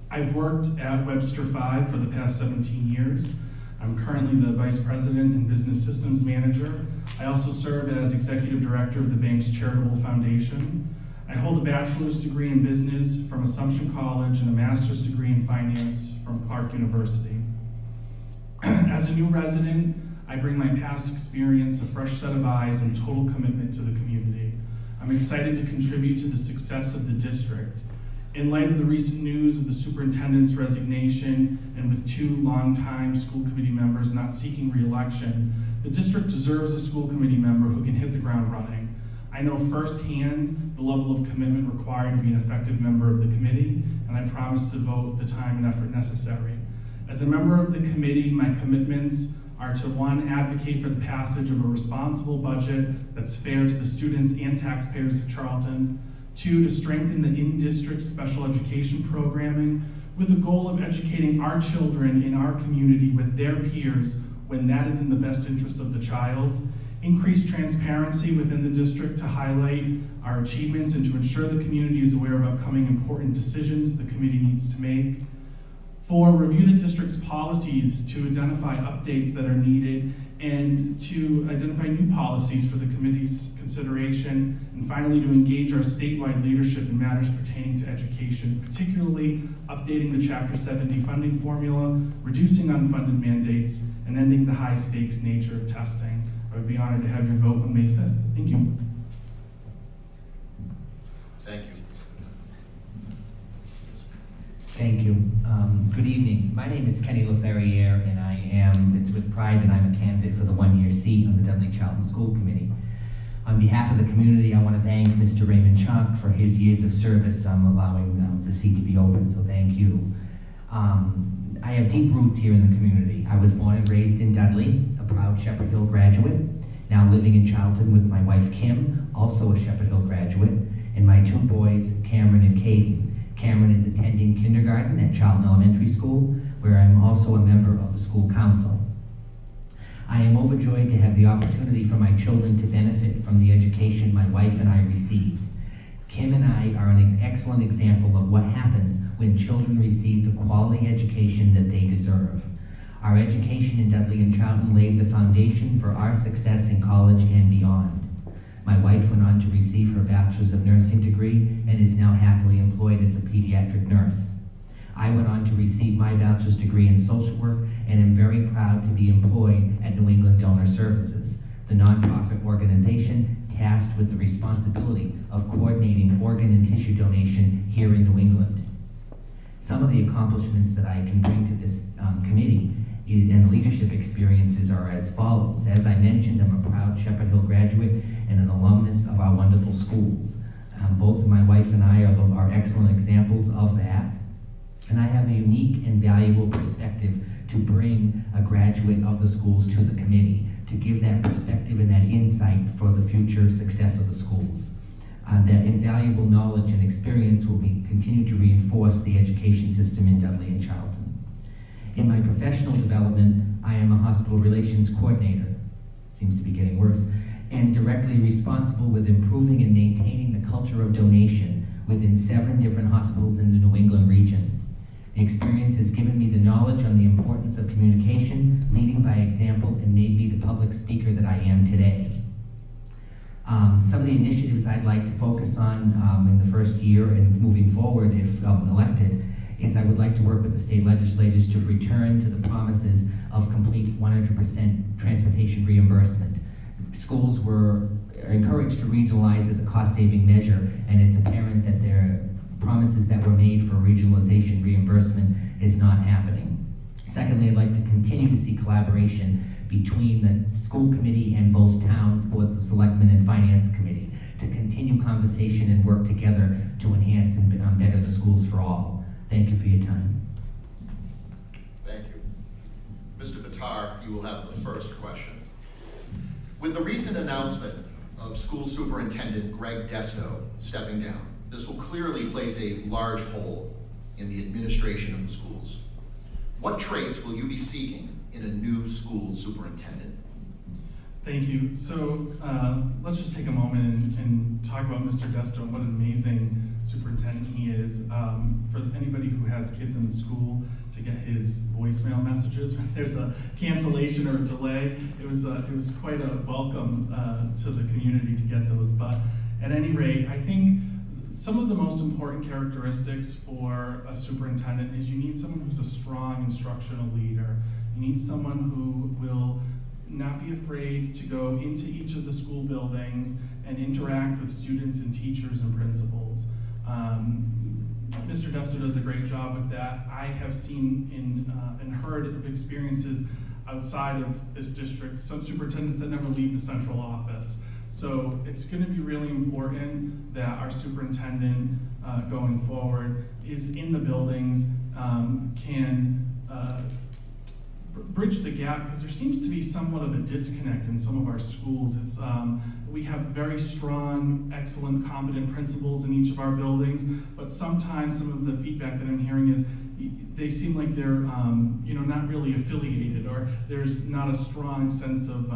I've worked at Webster 5 for the past 17 years. I'm currently the Vice President and Business Systems Manager. I also serve as Executive Director of the bank's Charitable Foundation. I hold a bachelor's degree in business from Assumption College and a master's degree in finance from Clark University. As a new resident, I bring my past experience, a fresh set of eyes, and total commitment to the community. I'm excited to contribute to the success of the district. In light of the recent news of the superintendent's resignation and with 2 longtime school committee members not seeking re-election, the district deserves a school committee member who can hit the ground running. I know firsthand the level of commitment required to be an effective member of the committee, and I promise to devote the time and effort necessary. As a member of the committee, my commitments are to 1, advocate for the passage of a responsible budget that's fair to the students and taxpayers of Charlton. 2, to strengthen the in-district special education programming with the goal of educating our children in our community with their peers when that is in the best interest of the child. Increase transparency within the district to highlight our achievements and to ensure the community is aware of upcoming important decisions the committee needs to make. 4, review the district's policies to identify updates that are needed and to identify new policies for the committee's consideration. And finally, to engage our statewide leadership in matters pertaining to education, particularly updating the Chapter 70 funding formula, reducing unfunded mandates, and ending the high-stakes nature of testing. I would be honored to have your vote on May 5th. Thank you. Thank you. Thank you. Good evening. My name is Kenny LaFerriere, and it's with pride that I'm a candidate for the 1-year seat on the Dudley Charlton School Committee. On behalf of the community, I want to thank Mr. Raymond Chunk for his years of service allowing the seat to be open, so thank you. I have deep roots here in the community. I was born and raised in Dudley, a proud Shepherd Hill graduate, now living in Charlton with my wife Kim, also a Shepherd Hill graduate, and my 2 boys, Cameron and Caden. Cameron is attending kindergarten at Charlton Elementary School, where I'm also a member of the school council. I am overjoyed to have the opportunity for my children to benefit from the education my wife and I received. Kim and I are an excellent example of what happens when children receive the quality education that they deserve. Our education in Dudley and Charlton laid the foundation for our success in college and beyond. My wife went on to receive her Bachelor's of Nursing degree and is now happily employed as a pediatric nurse. I went on to receive my bachelor's degree in social work and am very proud to be employed at New England Donor Services, the nonprofit organization tasked with the responsibility of coordinating organ and tissue donation here in New England. Some of the accomplishments that I can bring to this committee and leadership experiences are as follows. As I mentioned, I'm a proud Shepherd Hill graduate and an alumnus of our wonderful schools. Both my wife and I are excellent examples of that. And I have a unique and valuable perspective to bring a graduate of the schools to the committee, to give that perspective and that insight for the future success of the schools. That invaluable knowledge and experience will continue to reinforce the education system in Dudley and Charlton. In my professional development, I am a hospital relations coordinator, seems to be getting worse, and directly responsible with improving and maintaining the culture of donation within 7 different hospitals in the New England region. The experience has given me the knowledge on the importance of communication, leading by example, and made me the public speaker that I am today. Some of the initiatives I'd like to focus on in the first year and moving forward if elected is I would like to work with the state legislators to return to the promises of complete 100% transportation reimbursement. Schools were encouraged to regionalize as a cost-saving measure, and it's apparent that their promises that were made for regionalization reimbursement is not happening. Secondly, I'd like to continue to see collaboration between the school committee and both towns, boards of selectmen and finance committee to continue conversation and work together to enhance and better the schools for all. Thank you for your time. Thank you. Mr. Bitar, you will have the first question. With the recent announcement of School Superintendent Greg Desto stepping down, this will clearly place a large hole in the administration of the schools. What traits will you be seeking in a new school superintendent? Thank you. So let's just take a moment and talk about Mr. Desto and what an amazing superintendent he is. For anybody who has kids in school, to get his voicemail messages when there's a cancellation or a delay, it was quite a welcome to the community to get those. But at any rate, I think some of the most important characteristics for a superintendent is you need someone who's a strong instructional leader. You need someone who will not be afraid to go into each of the school buildings and interact with students and teachers and principals. Mr. Desto does a great job with that. I have seen and heard of experiences outside of this district, some superintendents that never leave the central office. So it's going to be really important that our superintendent going forward is in the buildings, can bridge the gap, because there seems to be somewhat of a disconnect in some of our schools. It's we have very strong, excellent, competent principals in each of our buildings, but sometimes some of the feedback that I'm hearing is they seem like they're not really affiliated, or there's not a strong sense of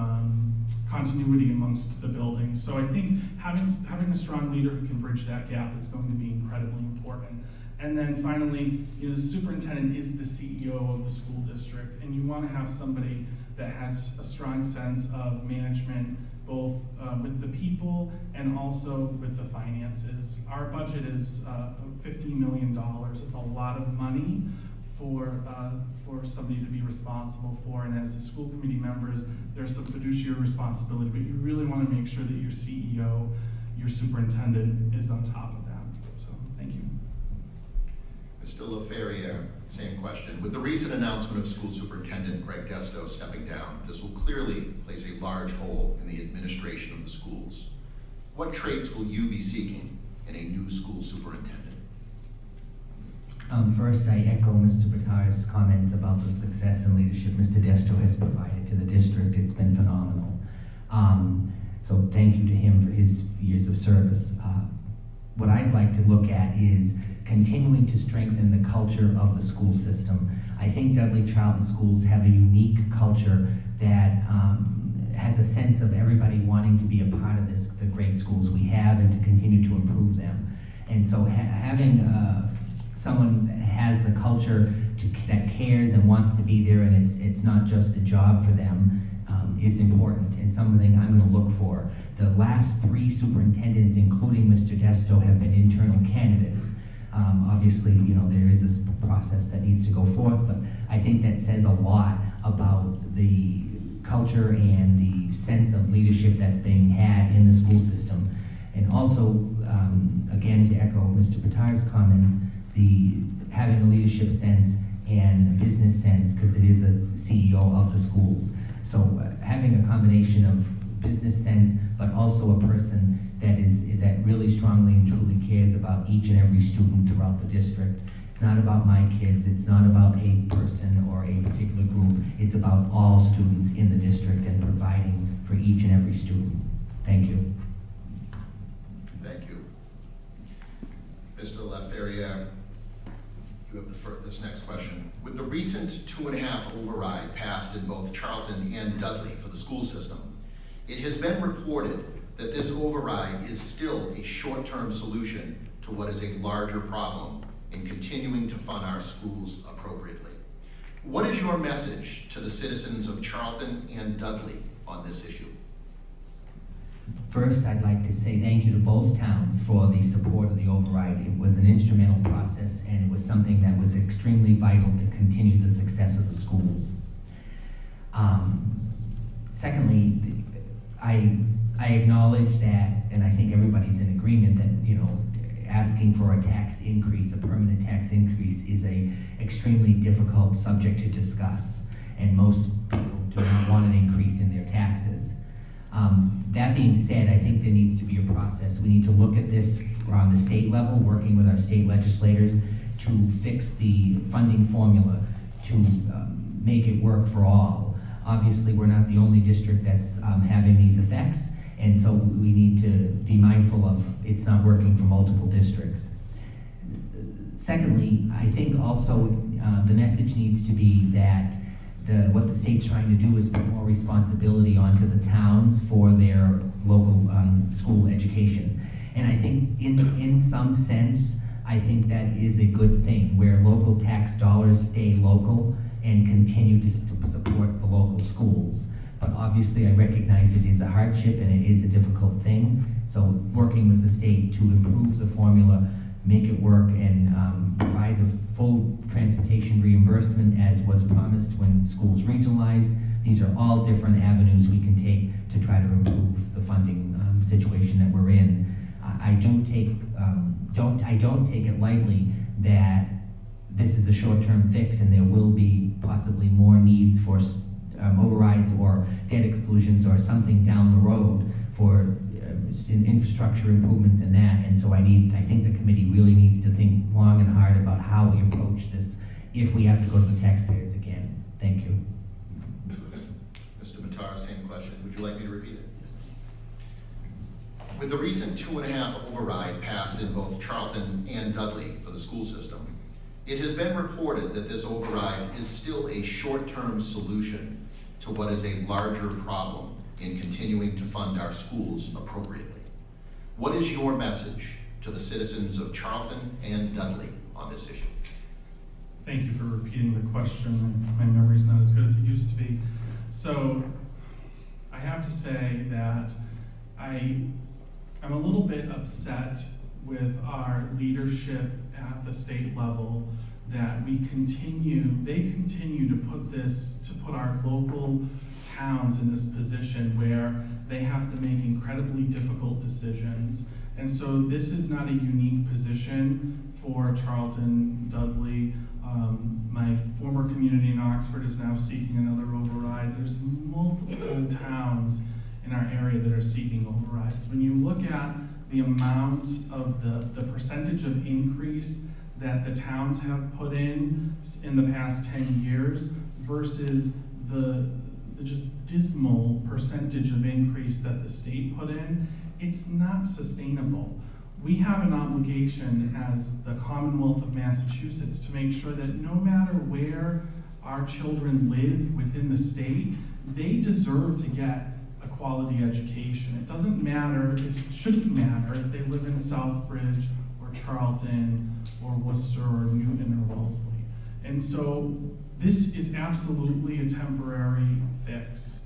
continuity amongst the buildings. So I think having a strong leader who can bridge that gap is going to be incredibly important. And then finally, the superintendent is the CEO of the school district, and you want to have somebody that has a strong sense of management, both with the people and also with the finances. Our budget is $15 million. It's a lot of money for somebody to be responsible for, and as the school committee members, there's some fiduciary responsibility, but you really want to make sure that your CEO, your superintendent, is on top of that. So, thank you. Mr. LaFerriere, same question. With the recent announcement of School Superintendent Greg Desto stepping down, this will clearly place a large hole in the administration of the schools. What traits will you be seeking in a new school superintendent? First, I echo Mr. Batar's comments about the success and leadership Mr. Desto has provided to the district. It's been phenomenal. So thank you to him for his years of service. What I'd like to look at is continuing to strengthen the culture of the school system. I think Dudley Charlton schools have a unique culture that has a sense of everybody wanting to be a part of the great schools we have and to continue to improve them. And so having someone that has the culture that cares and wants to be there, and it's not just a job for them, is important and something I'm going to look for. The last 3 superintendents, including Mr. Desto, have been internal candidates. Obviously, there is this process that needs to go forth, but I think that says a lot about the culture and the sense of leadership that's being had in the school system. And also, again, to echo Mr. Batar's comments, having a leadership sense and a business sense, because it is a CEO of the schools. So having a combination of business sense, but also a person that really strongly and truly cares about each and every student throughout the district. It's not about my kids, it's not about a person or a particular group, it's about all students in the district and providing for each and every student. Thank you. Thank you. Mr. LaFerriere, you have this next question. With the recent 2.5 override passed in both Charlton and Dudley for the school system, it has been reported that this override is still a short-term solution to what is a larger problem in continuing to fund our schools appropriately. What is your message to the citizens of Charlton and Dudley on this issue? First, I'd like to say thank you to both towns for the support of the override. It was an instrumental process, and it was something that was extremely vital to continue the success of the schools. Secondly, I acknowledge that, and I think everybody's in agreement that, asking for a tax increase, a permanent tax increase, is a extremely difficult subject to discuss, and most people do not want an increase in their taxes. That being said, I think there needs to be a process. We need to look at this on the state level, working with our state legislators to fix the funding formula to make it work for all. Obviously, we're not the only district that's having these effects, and so we need to be mindful of it's not working for multiple districts. Secondly, I think also the message needs to be that what the state's trying to do is put more responsibility onto the towns for their local school education. And I think in some sense, I think that is a good thing, where local tax dollars stay local and continue to support the local schools. But obviously I recognize it is a hardship and it is a difficult thing. So working with the state to improve the formula, make it work, and provide the full transportation reimbursement as was promised when schools regionalized, These are all different avenues we can take to try to improve the funding situation that we're in. I don't take it lightly that this is a short-term fix and there will be possibly more needs for overrides or debt exclusions or something down the road for infrastructure improvements and that. And so I think the committee really needs to think long and hard about how we approach this if we have to go to the taxpayers again. Thank you. Mr. Matar, same question. Would you like me to repeat it? With the recent 2.5 override passed in both Charlton and Dudley for the school system, it has been reported that this override is still a short-term solution to what is a larger problem in continuing to fund our schools appropriately. What is your message to the citizens of Charlton and Dudley on this issue? Thank you for repeating the question. My memory's not as good as it used to be. So I have to say that I'm a little bit upset with our leadership at the state level that they continue to put our local towns in this position where they have to make incredibly difficult decisions. And so this is not a unique position for Charlton, Dudley. My former community in Oxford is now seeking another override. There's multiple towns in our area that are seeking overrides. When you look at the amount of the percentage of increase that the towns have put in the past 10 years versus the just dismal percentage of increase that the state put in, it's not sustainable. We have an obligation as the Commonwealth of Massachusetts to make sure that no matter where our children live within the state, they deserve to get a quality education. It doesn't matter, it shouldn't matter if they live in Southbridge or Charlton or Worcester or Newton or Wellesley. And so this is absolutely a temporary fix.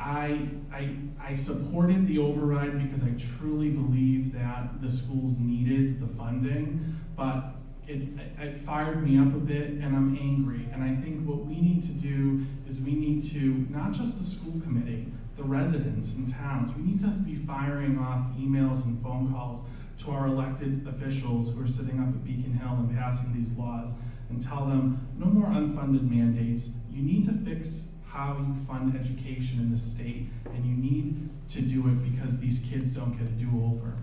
I supported the override because I truly believe that the schools needed the funding, but it fired me up a bit and I'm angry. And I think what we need to do is we need to, not just the school committee, the residents in towns, we need to be firing off emails and phone calls to our elected officials who are sitting up at Beacon Hill and passing these laws and tell them, no more unfunded mandates. You need to fix how you fund education in the state, and you need to do it because these kids don't get a do-over.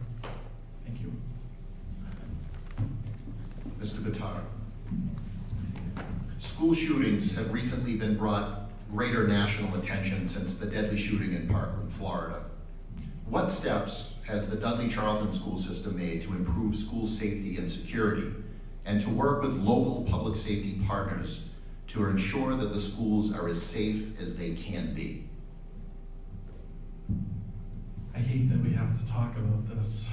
Thank you. Mr. Bitar, school shootings have recently been brought greater national attention since the deadly shooting in Parkland, Florida. What steps has the Dudley Charlton school system made to improve school safety and security and to work with local public safety partners to ensure that the schools are as safe as they can be? I hate that we have to talk about this.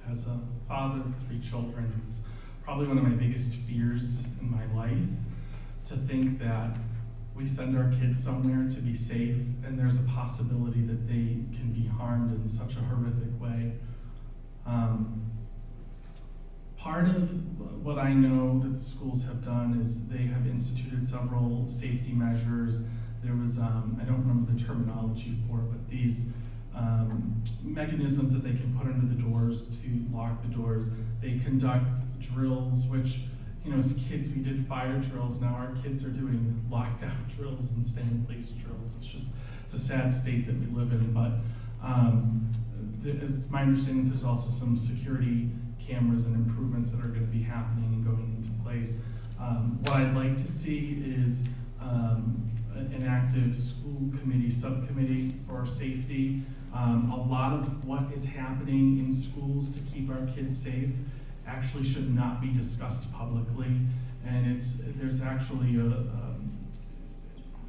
As a father of 3 children, it's probably one of my biggest fears in my life to think that we send our kids somewhere to be safe and there's a possibility that they can be harmed in such a horrific way. Part of what I know that the schools have done is they have instituted several safety measures. There was, I don't remember the terminology for it, but these mechanisms that they can put under the doors to lock the doors. They conduct drills, which, you know, as kids we did fire drills. Now our kids are doing lockdown drills and stay in place drills. It's a sad state that we live in, but it's my understanding that there's also some security cameras and improvements that are going to be happening and going into place. What I'd like to see is an active school committee, subcommittee for safety. A lot of what is happening in schools to keep our kids safe actually should not be discussed publicly. And there's actually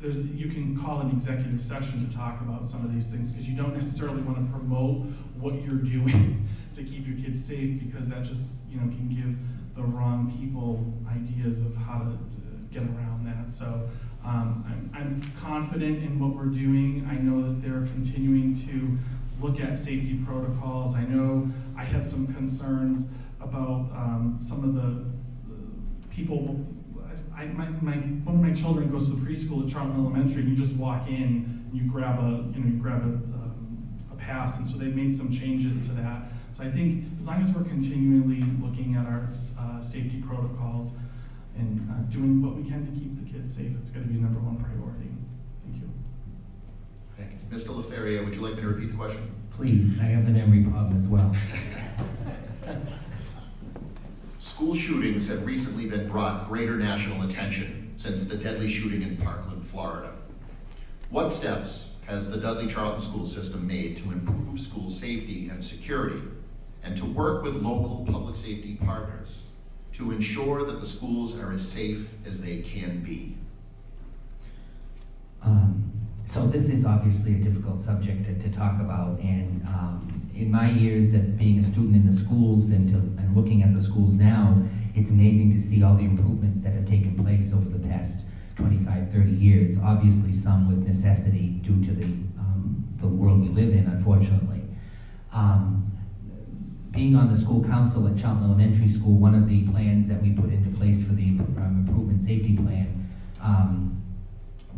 you can call an executive session to talk about some of these things because you don't necessarily want to promote what you're doing to keep your kids safe, because that just, you know, can give the wrong people ideas of how to get around that. So I'm confident in what we're doing. I know that they're continuing to look at safety protocols. I know I had some concerns about some of the people. one of my children goes to the preschool at Charlton Elementary, and you just walk in, and you grab a pass, and so they've made some changes to that. So I think as long as we're continually looking at our safety protocols and doing what we can to keep the kids safe, it's going to be number one priority. Thank you. Thank you. Mr. LaFerriere, would you like me to repeat the question? Please, I have the memory problem as well. School shootings have recently been brought greater national attention since the deadly shooting in Parkland, Florida. What steps has the Dudley Charlton School System made to improve school safety and security, and to work with local public safety partners to ensure that the schools are as safe as they can be? So this is obviously a difficult subject to talk about, and in my years at being a student in the schools and looking at the schools now, it's amazing to see all the improvements that have taken place over the past 25, 30 years. Obviously some with necessity due to the world we live in, unfortunately. Being on the school council at Charlton Elementary School, one of the plans that we put into place for the improvement safety plan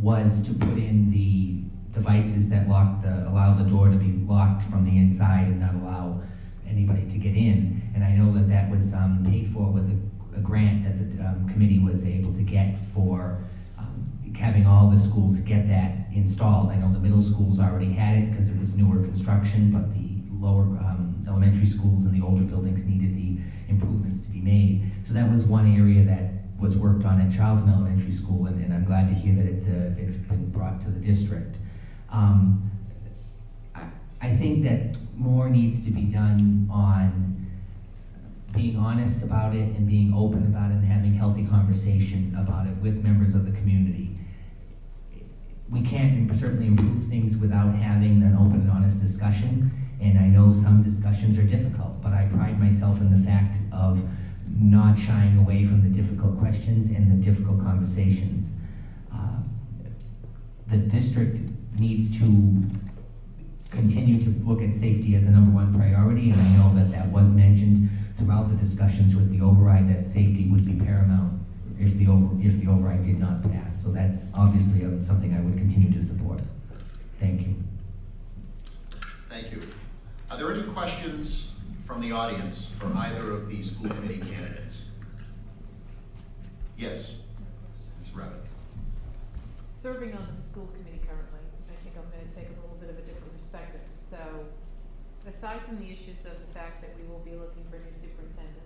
was to put in the devices that allow the door to be locked from the inside and not allow anybody to get in. And I know that that was paid for with a grant that the committee was able to get for having all the schools get that installed. I know the middle schools already had it because it was newer construction, but the lower elementary schools and the older buildings needed the improvements to be made. So that was one area that was worked on at Charlton Elementary School, and I'm glad to hear that it's been brought to the district. I think that more needs to be done on being honest about it and being open about it and having healthy conversation about it with members of the community. We can't certainly improve things without having an open and honest discussion, and I know some discussions are difficult, but I pride myself in the fact of not shying away from the difficult questions and the difficult conversations. The district needs to continue to look at safety as a #1 priority, and I know that that was mentioned throughout the discussions with the override, that safety would be paramount if the override did not pass. So that's obviously something I would continue to support. Thank you. Thank you. Are there any questions from the audience for either of the school committee candidates? Yes, Ms. Rabbit. Serving on the school committee currently, I think I'm going to take a little bit of a different perspective. So, aside from the issues of the fact that we will be looking for a new superintendent,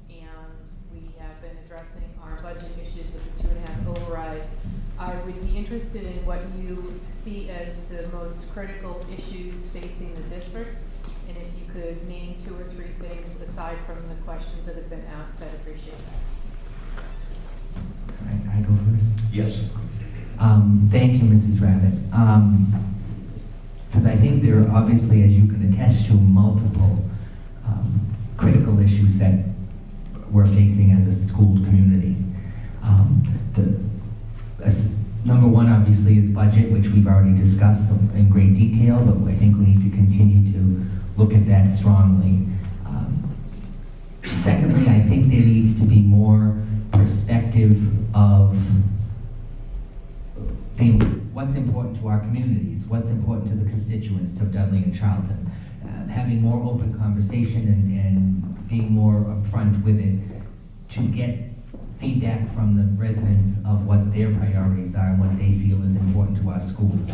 and we have been addressing our budget issues with the 2.5 override, I would be interested in what you see as the most critical issues facing the district, and if you could name 2 or 3 things aside from the questions that have been asked, I'd appreciate that. I go first? Yes. Thank you, Mrs. Rabbit. So I think there are obviously, as you can attest to, multiple critical issues that we're facing as a school community. Number 1 obviously is budget, which we've already discussed in great detail, but I think we need to continue to look at that strongly. Secondly, I think there needs to be more perspective of what's important to our communities, what's important to the constituents of Dudley and Charlton. Having more open conversation and being more upfront with it to get feedback from the residents of what their priorities are and what they feel is important to our schools.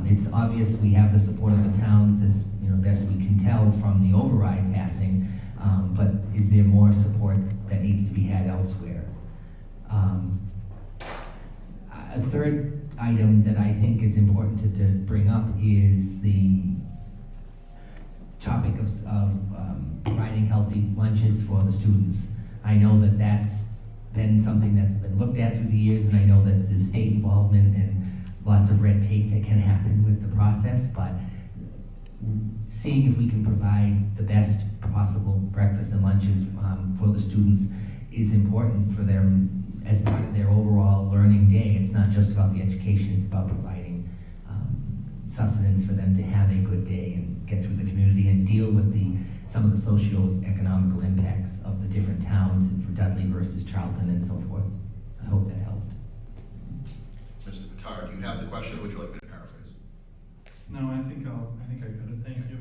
It's obvious we have the support of the towns, as best we can tell from the override passing, but is there more support that needs to be had elsewhere? A third item that I think is important to bring up is the topic of providing healthy lunches for the students. I know that that's been something that's been looked at through the years, and I know that there's state involvement and lots of red tape that can happen with the process, but seeing if we can provide the best possible breakfast and lunches for the students is important for them as part of their overall learning day. It's not just about the education, it's about providing sustenance for them to have a good day and get through the community and deal with some of the socio-economical impacts of the different towns for Dudley versus Charlton and so forth. hope that helped. Mr. Vitar, do you have the question, or would you like me to paraphrase? No, I think I got it, thank you.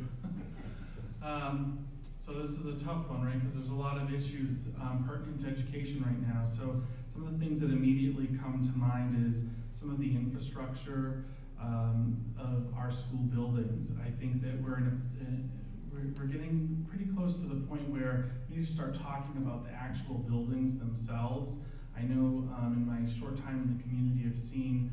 So this is a tough one, right, because there's a lot of issues pertinent to education right now. So some of the things that immediately come to mind is some of the infrastructure of our school buildings. I think that we're getting pretty close to the point where we need to start talking about the actual buildings themselves. I know in my short time in the community, I've seen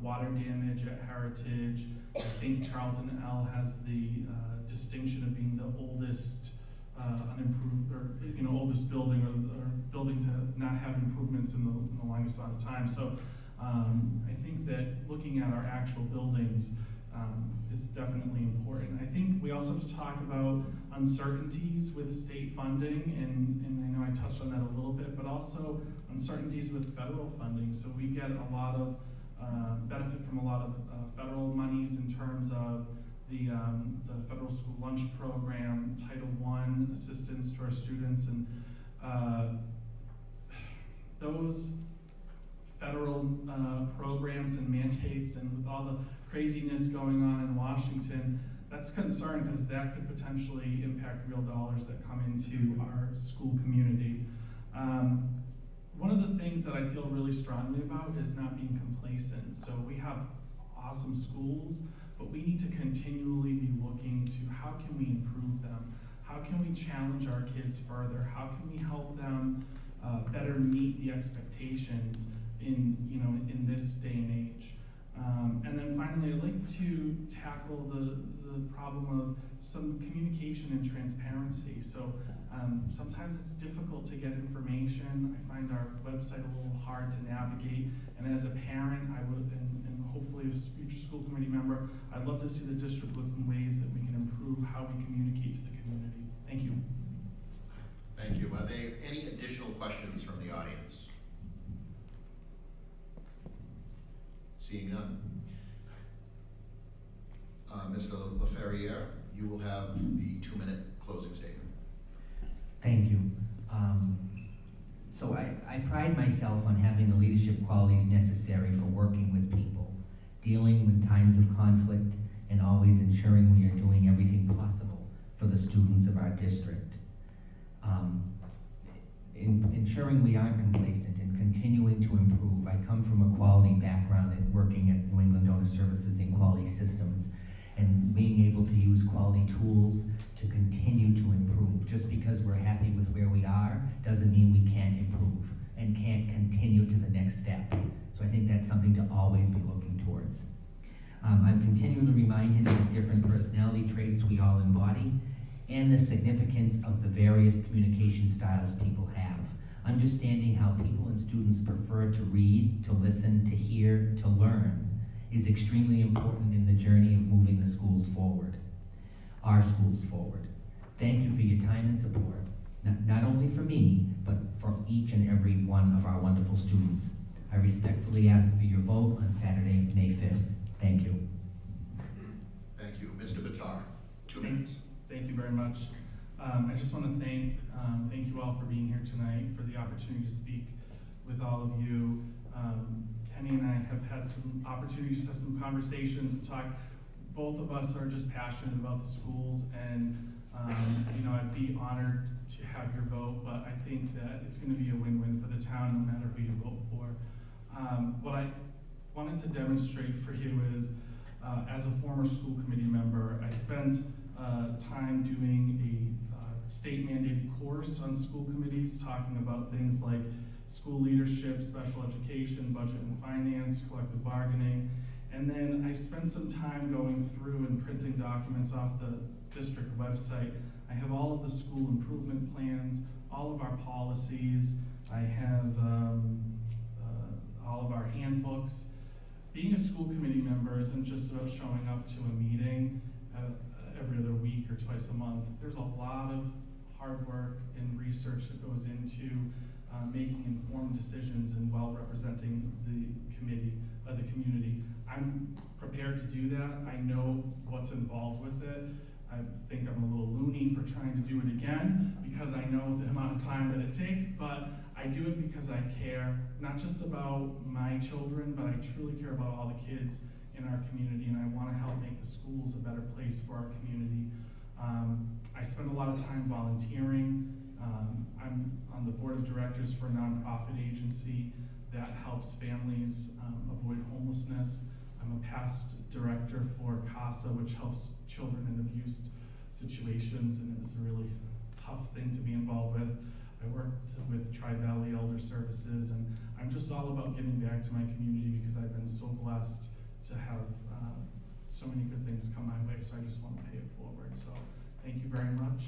water damage at Heritage. I think Charlton L has the distinction of being the oldest unimproved, or oldest building, or building to not have improvements in the longest amount of time. So I think that looking at our actual buildings is definitely important. I think we also have to talk about uncertainties with state funding, and I know I touched on that a little bit, but also uncertainties with federal funding. So we get a lot of benefit from a lot of federal monies in terms of the federal school lunch program, Title I assistance to our students, and those federal programs and mandates, and with all the craziness going on in Washington, that's concerned because that could potentially impact real dollars that come into our school community. One of the things that I feel really strongly about is not being complacent. So we have awesome schools, but we need to continually be looking to how can we improve them? How can we challenge our kids further? How can we help them better meet the expectations in this day and age? And then finally, I'd like to tackle the problem of some communication and transparency. So sometimes it's difficult to get information. I find our website a little hard to navigate. And as a parent, I would, and hopefully as a future school committee member, I'd love to see the district look in ways that we can improve how we communicate to the community. Thank you. Thank you. Are there any additional questions from the audience? Seeing none. Mr. LaFerriere, you will have the 2-minute closing statement. Thank you. So I pride myself on having the leadership qualities necessary for working with people, dealing with times of conflict, and always ensuring we are doing everything possible for the students of our district. Ensuring we aren't complacent and continuing to improve. I come from a quality background and working at New England Donor Services in quality systems, and being able to use quality tools to continue to improve. Just because we're happy with where we are doesn't mean we can't improve and can't continue to the next step. So I think that's something to always be looking towards. I'm continuing to remind him of the different personality traits we all embody and the significance of the various communication styles people have. Understanding how people and students prefer to read, to listen, to hear, to learn is extremely important in the journey of moving the schools forward, our schools forward. Thank you for your time and support, not only for me, but for each and every one of our wonderful students. I respectfully ask for your vote on Saturday, May 5th. Thank you. Thank you. Mr. Vitar, 2 minutes. Thank you very much. I just want to thank you all for being here tonight, for the opportunity to speak with all of you. Kenny and I have had some opportunities to have some conversations and talk. Both of us are just passionate about the schools, and I'd be honored to have your vote, but I think that it's going to be a win-win for the town no matter who you vote for. What I wanted to demonstrate for you is, as a former school committee member, I spent time doing a state-mandated course on school committees, talking about things like school leadership, special education, budget and finance, collective bargaining. And then I spent some time going through and printing documents off the district website. I have all of the school improvement plans, all of our policies. I have all of our handbooks. Being a school committee member isn't just about showing up to a meeting every other week or twice a month. There's a lot of hard work and research that goes into making informed decisions and well representing the community. I'm prepared to do that. I know what's involved with it. I think I'm a little loony for trying to do it again because I know the amount of time that it takes, but I do it because I care, not just about my children, but I truly care about all the kids in our community, and I want to help make the schools a better place for our community. I spend a lot of time volunteering. I'm on the board of directors for a nonprofit agency that helps families avoid homelessness. I'm a past director for CASA, which helps children in abused situations, and it was a really tough thing to be involved with. I worked with Tri-Valley Elder Services, and I'm just all about giving back to my community because I've been so blessed to have so many good things come my way, so I just want to pay it forward. So thank you very much.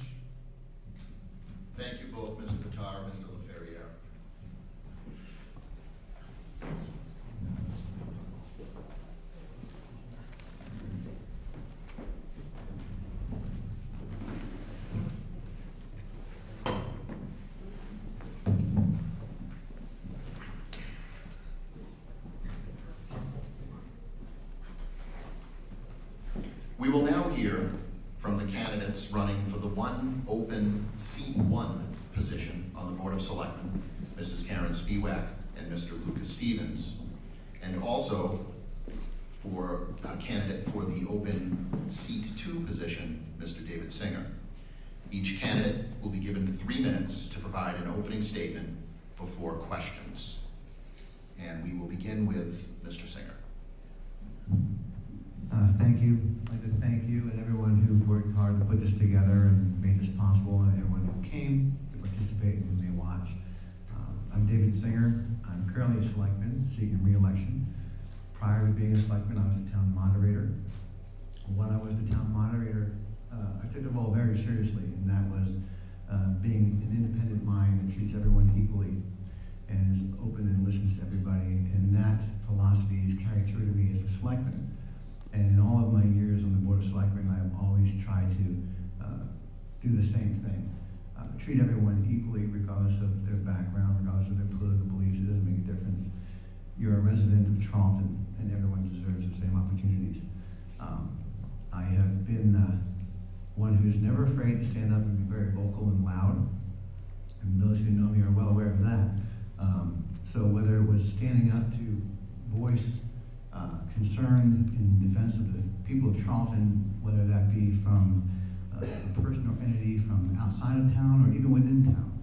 Thank you both, Mr. Bitar and Mr. LaFerriere. We will now hear from the candidates running for the one open seat 1 position on the Board of Selectmen, Mrs. Karen Spiewak and Mr. Lucas Stevens, and also for a candidate for the open seat 2 position, Mr. David Singer. Each candidate will be given 3 minutes to provide an opening statement before questions. And we will begin with Mr. Singer. Thank you. I'd like to thank you and everyone who worked hard to put this together and made this possible, and everyone who came to participate and who may watch. I'm David Singer. I'm currently a selectman seeking re-election. Prior to being a selectman, I was the town moderator. When I was the town moderator, I took the role very seriously, and that was being an independent mind that treats everyone equally and is open and listens to everybody. And that philosophy is carried through to me as a selectman. And in all of my years on the Board of Selectmen, I've always tried to do the same thing. Treat everyone equally, regardless of their background, regardless of their political beliefs. It doesn't make a difference. You're a resident of Charlton, and everyone deserves the same opportunities. I have been one who's never afraid to stand up and be very vocal and loud. And those who know me are well aware of that. So whether it was standing up to voice concern in defense of the people of Charlton, whether that be from a person or entity from outside of town or even within town.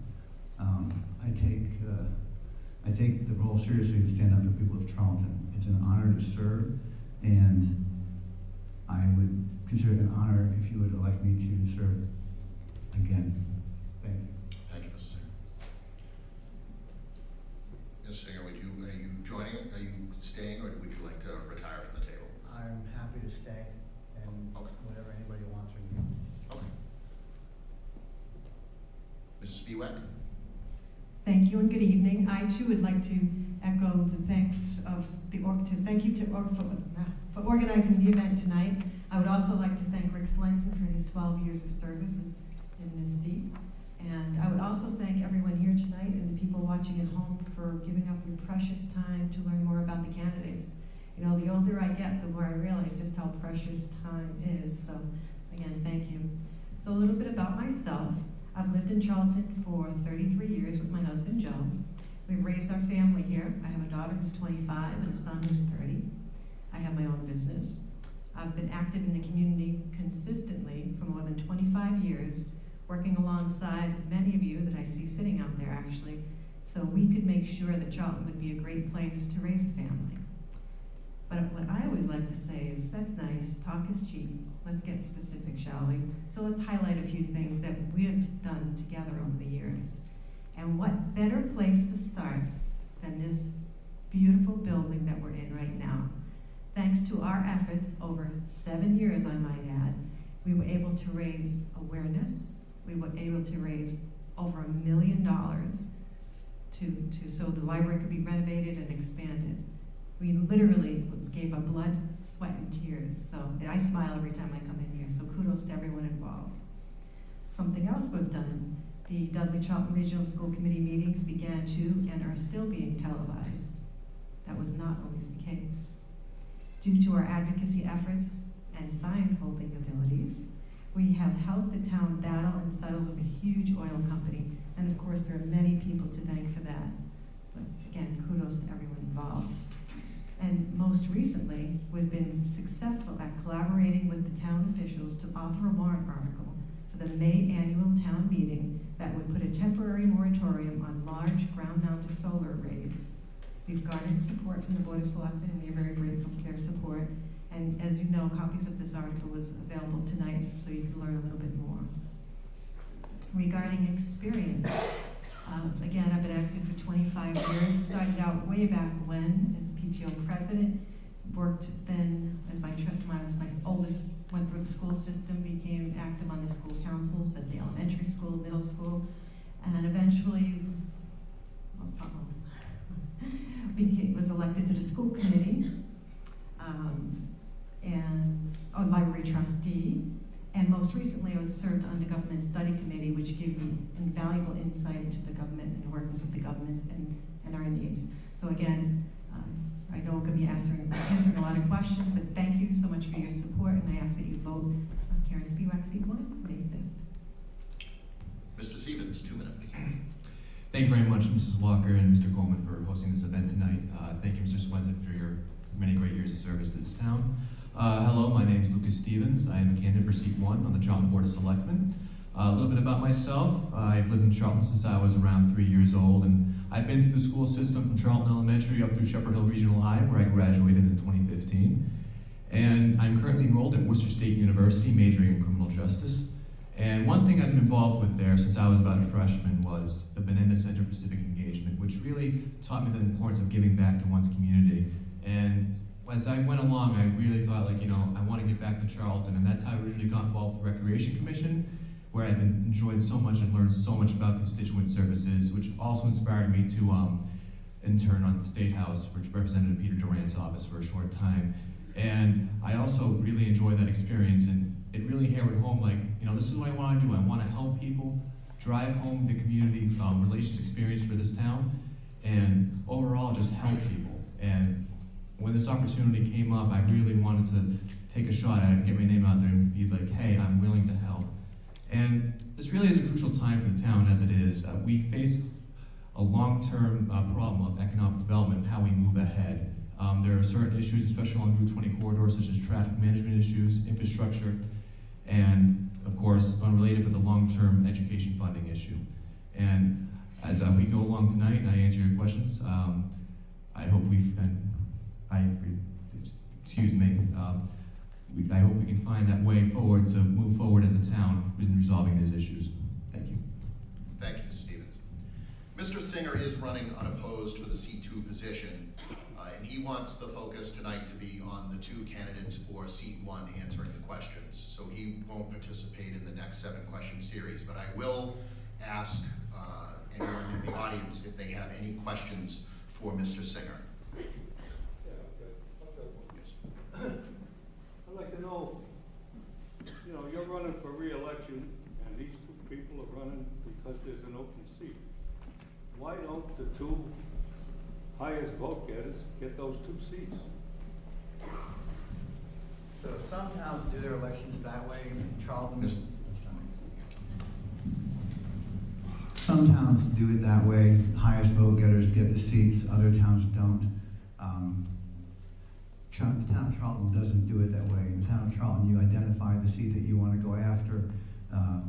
I take the role seriously to stand up for the people of Charlton. It's an honor to serve, and I would consider it an honor if you would elect me to serve again. Thank you. Thank you, Mr. Singer. Ms. Singer, are you joining? Are you staying, or would you like to retire from the table? I'm happy to stay, and okay, whatever anybody wants or needs. Okay. Mrs. Spiewak? Thank you and good evening. I too would like to echo the thanks of the thank you to for organizing the event tonight. I would also like to thank Rick Swenson for his 12 years of service in this seat. And I would also thank everyone here tonight and the people watching at home for giving up your precious time to learn more about the candidates. You know, the older I get, the more I realize just how precious time is. So again, thank you. So a little bit about myself. I've lived in Charlton for 33 years with my husband, Joe. We've raised our family here. I have a daughter who's 25 and a son who's 30. I have my own business. I've been active in the community consistently for more than 25 years, working alongside many of you that I see sitting out there actually, so we could make sure that Charlton would be a great place to raise a family. But what I always like to say is, that's nice, talk is cheap, let's get specific, shall we? So let's highlight a few things that we have done together over the years. And what better place to start than this beautiful building that we're in right now. Thanks to our efforts over 7 years, I might add, we were able to raise awareness. We were able to raise over $1 million so the library could be renovated and expanded. We literally gave our blood, sweat, and tears. So I smile every time I come in here. So kudos to everyone involved. Something else we've done, the Dudley Charlton Regional School Committee meetings began to and are still being televised. That was not always the case. Due to our advocacy efforts and sign-holding abilities, we have helped the town battle and settle with a huge oil company And of course, there are many people to thank for that. But again, kudos to everyone involved. And most recently, we've been successful at collaborating with the town officials to author a warrant article for the May annual town meeting that would put a temporary moratorium on large ground-mounted solar arrays. We've garnered support from the Board of Selectmen, and we are very grateful for their support. And as you know, copies of this article was available tonight, so you can learn a little bit more. Regarding experience, again, I've been active for 25 years. Started out way back when as PTO president. Worked then as my oldest went through the school system, became active on the school councils at the elementary school, middle school, and eventually was elected to the school committee and a library trustee. And most recently, I was served on the government study committee, which gave me invaluable insight into the government and the workings of the governments and our needs. So again, I know I'm going to be answering a lot of questions, but thank you so much for your support, and I ask that you vote on Karen Spiewak, seat 1, May 5th. Mr. Stevens, 2 minutes. Thank you very much, Mrs. Walker and Mr. Coleman, for hosting this event tonight. Thank you, Mr. Swenson, for your many great years of service to this town. Hello, my name is Lucas Stevens. I am a candidate for seat 1 on the Charlton Board of Selectmen. A little bit about myself. I've lived in Charlton since I was around 3 years old, and I've been through the school system from Charlton Elementary up through Shepherd Hill Regional High, where I graduated in 2015. And I'm currently enrolled at Worcester State University, majoring in criminal justice. And one thing I've been involved with there since I was about a freshman was the Benenda Center for Civic Engagement, which really taught me the importance of giving back to one's community. And as I went along, I really thought, like, I want to give back to Charlton, and that's how I originally got involved with the Recreation Commission, where I've enjoyed so much and learned so much about constituent services, which also inspired me to intern on the State House for Representative Peter Durant's office for a short time. And I also really enjoyed that experience, and it really hammered home, like, this is what I want to do. I want to help people, drive home the community relations experience for this town, and overall just help people. And when this opportunity came up, I really wanted to take a shot at it and get my name out there and be like, hey, I'm willing to help. And this really is a crucial time for the town as it is. We face a long-term problem of economic development and how we move ahead. There are certain issues, especially on Route 20 corridor, such as traffic management issues, infrastructure, and of course, unrelated, but the long-term education funding issue. And as we go along tonight and I answer your questions, I hope I hope we can find that way forward to move forward as a town in resolving these issues. Thank you. Thank you, Mr. Stevens. Mr. Singer is running unopposed for the C2 position, and he wants the focus tonight to be on the 2 candidates for seat 1 answering the questions. So he won't participate in the next 7-question series, but I will ask anyone in the audience if they have any questions for Mr. Singer. I'd like to know, you're running for re-election, and these 2 people are running because there's an open seat. Why don't the 2 highest vote getters get those 2 seats? So some towns do their elections that way. Charlton, some towns do it that way. Highest vote getters get the seats. Other towns don't. The town of Charlton doesn't do it that way. In the town of Charlton, you identify the seat that you want to go after.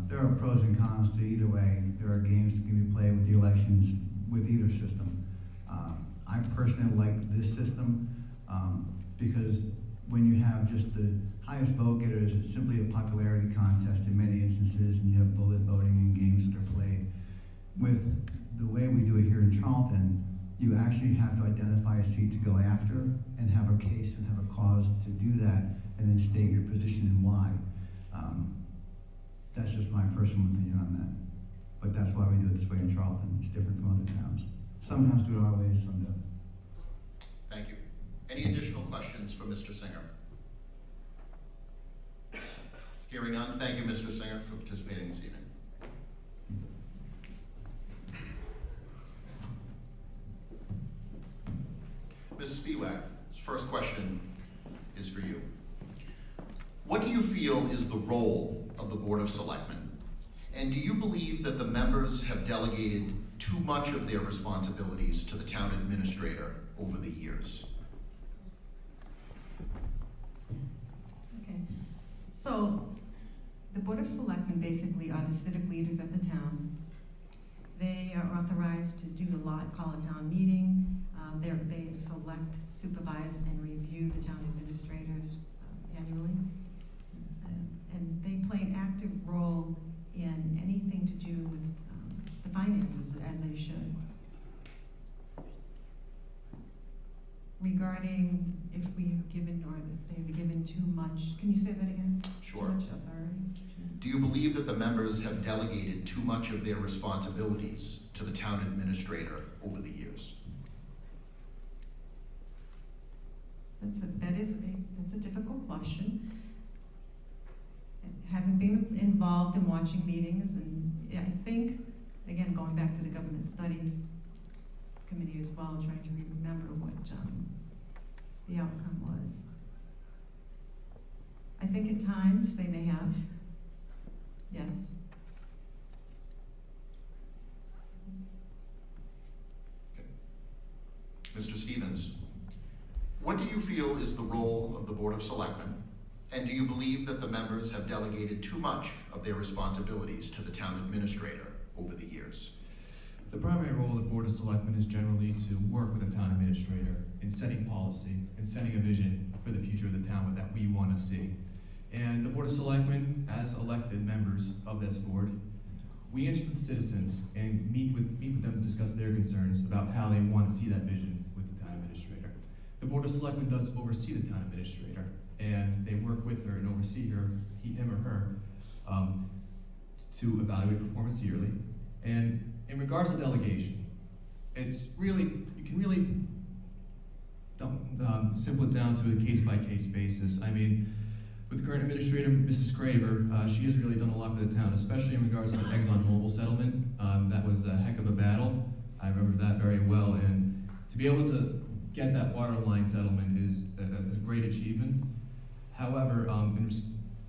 There are pros and cons to either way. There are games that can be played with the elections with either system. I personally like this system because when you have just the highest vote getters, it's simply a popularity contest in many instances, and you have bullet voting and games that are played. With the way we do it here in Charlton, you actually have to identify a seat to go after and have a case and have a cause to do that, and then state your position and why. That's just my personal opinion on that. But that's why we do it this way in Charlton. It's different from other towns. Some towns do it our way, some don't. Thank you. Any additional questions for Mr. Singer? Hearing none, thank you, Mr. Singer, for participating this evening. Ms. Spiewak, first question is for you. What do you feel is the role of the Board of Selectmen, And do you believe that the members have delegated too much of their responsibilities to the town administrator over the years? Okay, so the Board of Selectmen basically are the civic leaders of the town. They are authorized to do call a town meeting. They select, supervise, and review the town administrators annually. And they play an active role in anything to do with the finances, as they should. Regarding if we have given, or if they have given too much, can you say that again? Sure. Too much authority? Do you believe that the members have delegated too much of their responsibilities to the town administrator over the years? That's a difficult question. Having been involved in watching meetings, and I think, again, going back to the government study committee as well, trying to remember what the outcome was. I think at times they may have, yes. Mr. Stevens, what do you feel is the role of the Board of Selectmen? And do you believe that the members have delegated too much of their responsibilities to the town administrator over the years? The primary role of the Board of Selectmen is generally to work with the town administrator in setting policy and setting a vision for the future of the town that we want to see. And the Board of Selectmen, as elected members of this board, we answer to the citizens and meet with them to discuss their concerns about how they want to see that vision with the town administrator. The Board of Selectmen does oversee the town administrator, and they work with her and oversee her, him or her, to evaluate performance yearly. And in regards to delegation, it's really, you can really simple it down to a case-by-case basis. I mean, with the current administrator, Mrs. Craver, she has really done a lot for the town, especially in regards to the ExxonMobil settlement. That was a heck of a battle. I remember that very well, and to be able to get that water line settlement is a great achievement. However,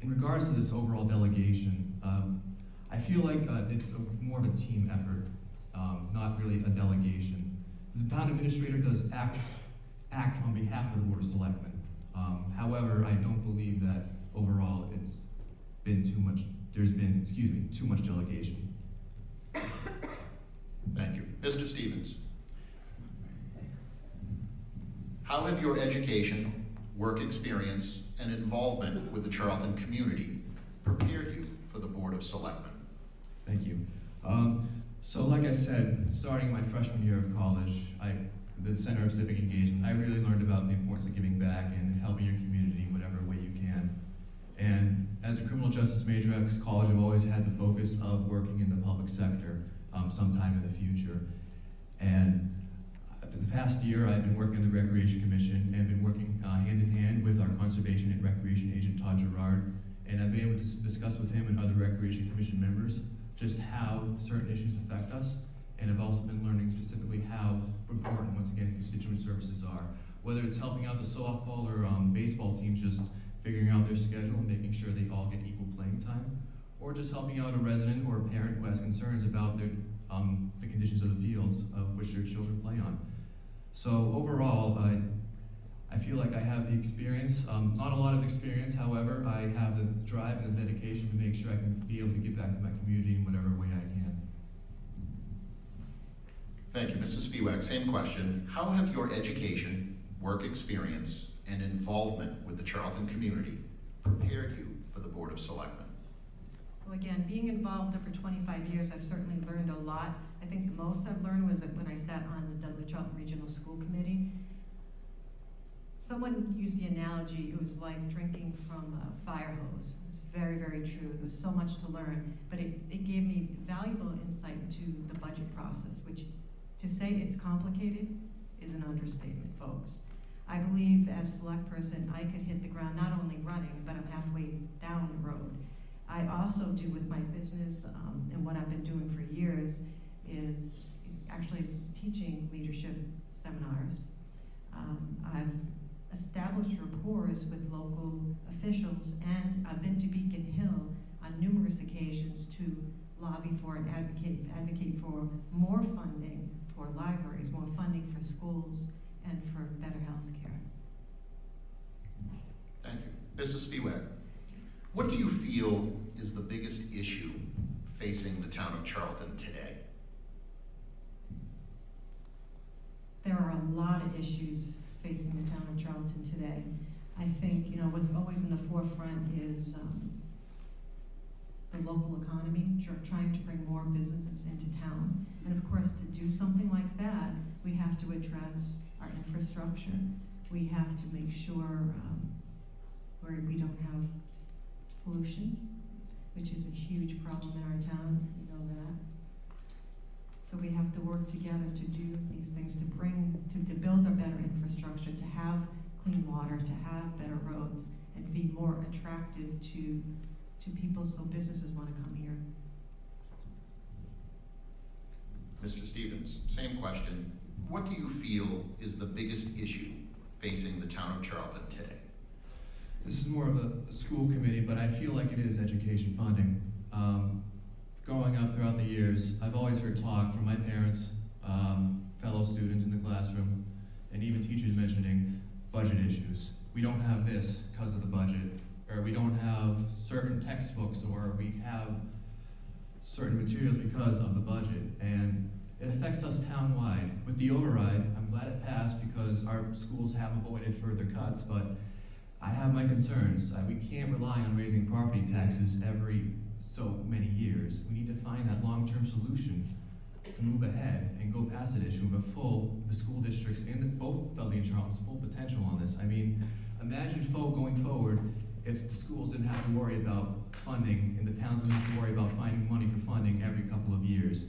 in regards to this overall delegation, I feel like it's more of a team effort, not really a delegation. The town administrator does act on behalf of the Board of Selectmen. However, I don't believe that overall it's been too much, too much delegation. Thank you. Mr. Stevens, how have your education, work experience, and involvement with the Charlton community prepared you for the Board of Selectmen? Thank you. So like I said, starting my freshman year of college, the Center of Civic Engagement, I really learned about the importance of giving back and helping your community in whatever way you can. And as a criminal justice major at college, I've always had the focus of working in the public sector sometime in the future. And for the past year, I've been working in the Recreation Commission and been working hand in hand with our Conservation and Recreation agent, Todd Gerard. And I've been able to discuss with him and other Recreation Commission members just how certain issues affect us. And I've also been learning specifically how important, once again, constituent services are. Whether it's helping out the softball or baseball teams, just figuring out their schedule and making sure they all get equal playing time, or just helping out a resident or a parent who has concerns about the conditions of the fields of which their children play on. So overall, I feel like I have the experience, not a lot of experience, however, I have the drive and the dedication to make sure I can be able to give back to my community in whatever way I can. Thank you, Mrs. Spiewak. Same question. How have your education, work experience, and involvement with the Charlton community prepared you for the Board of Selectmen? Well, again, being involved for 25 years, I've certainly learned a lot. I think the most I've learned was that when I sat on the Dudley Charlton Regional School Committee. Someone used the analogy, it was like drinking from a fire hose. It's very, very true. There was so much to learn, but it gave me valuable insight into the budget process, which to say it's complicated is an understatement, folks. I believe as select person, I could hit the ground not only running, but I'm halfway down the road. I also do with my business, and what I've been doing for years, is actually teaching leadership seminars. I've established rapport with local officials, and I've been to Beacon Hill on numerous occasions to lobby for and advocate for more funding for libraries, more funding for schools, and for better health care. Thank you. Mrs. Spiewak, what do you feel is the biggest issue facing the town of Charlton today? There are a lot of issues facing the town of Charlton today. I think, what's always in the forefront is the local economy, trying to bring more businesses into town. And of course, to do something like that, we have to address our infrastructure. We have to make sure where we don't have pollution, which is a huge problem in our town, you know that. So we have to work together to do these things, to build a better infrastructure, to have clean water, to have better roads, and be more attractive to people so businesses want to come here. Mr. Stevens, same question. What do you feel is the biggest issue facing the town of Charlton today? This is more of a school committee, but I feel like it is education funding. Growing up throughout the years, I've always heard talk from my parents, fellow students in the classroom, and even teachers mentioning budget issues. We don't have this because of the budget, or we don't have certain textbooks, or we have certain materials because of the budget. And it affects us town-wide. With the override, I'm glad it passed because our schools have avoided further cuts, but I have my concerns. We can't rely on raising property taxes every so many years. We need to find that long-term solution to move ahead and go past that issue, but the school districts and both Dudley and Charlton's full potential on this. I mean, imagine going forward if the schools didn't have to worry about funding and the towns didn't have to worry about finding money for funding every couple of years.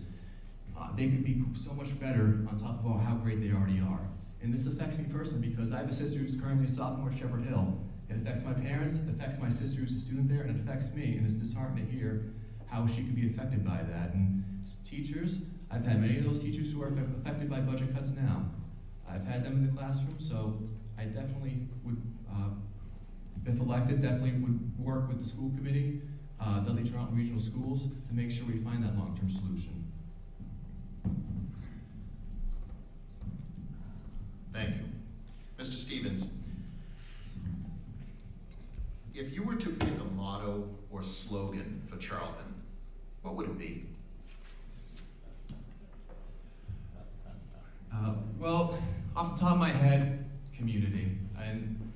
They could be so much better on top of how great they already are. And this affects me personally because I have a sister who's currently a sophomore at Shepherd Hill. It affects my parents, it affects my sister who's a student there, and it affects me, and it's disheartening to hear how she could be affected by that. And teachers, I've had many of those teachers who are affected by budget cuts now. I've had them in the classroom, so I definitely would, if elected, definitely would work with the school committee, Dudley Charlton Regional Schools, to make sure we find that long-term solution. Thank you. Mr. Stevens, if you were to pick a motto or slogan for Charlton, what would it be? Well, off the top of my head, community. And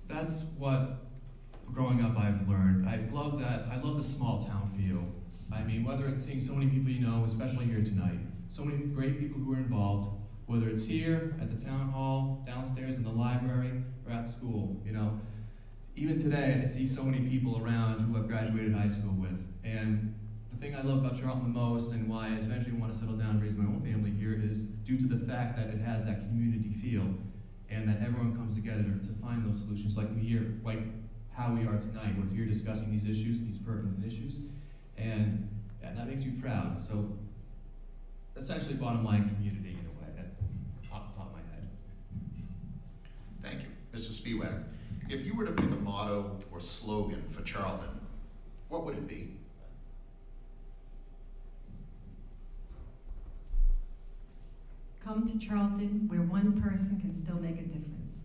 that's what, growing up, I've learned. I love the small town feel. I mean, whether it's seeing so many people you know, especially here tonight, so many great people who are involved, whether it's here, at the town hall, downstairs in the library, or at school, Even today, I see so many people around who I've graduated high school with. And the thing I love about Charlton the most, and why I eventually want to settle down and raise my own family here, is due to the fact that it has that community feel, and that everyone comes together to find those solutions, like how we are tonight. We're here discussing these issues, these pertinent issues, and that makes me proud. So, essentially, bottom line, community in a way, off the top of my head. Thank you. Mrs. Spiewak, if you were to pick a motto or slogan for Charlton, what would it be? Come to Charlton, where one person can still make a difference.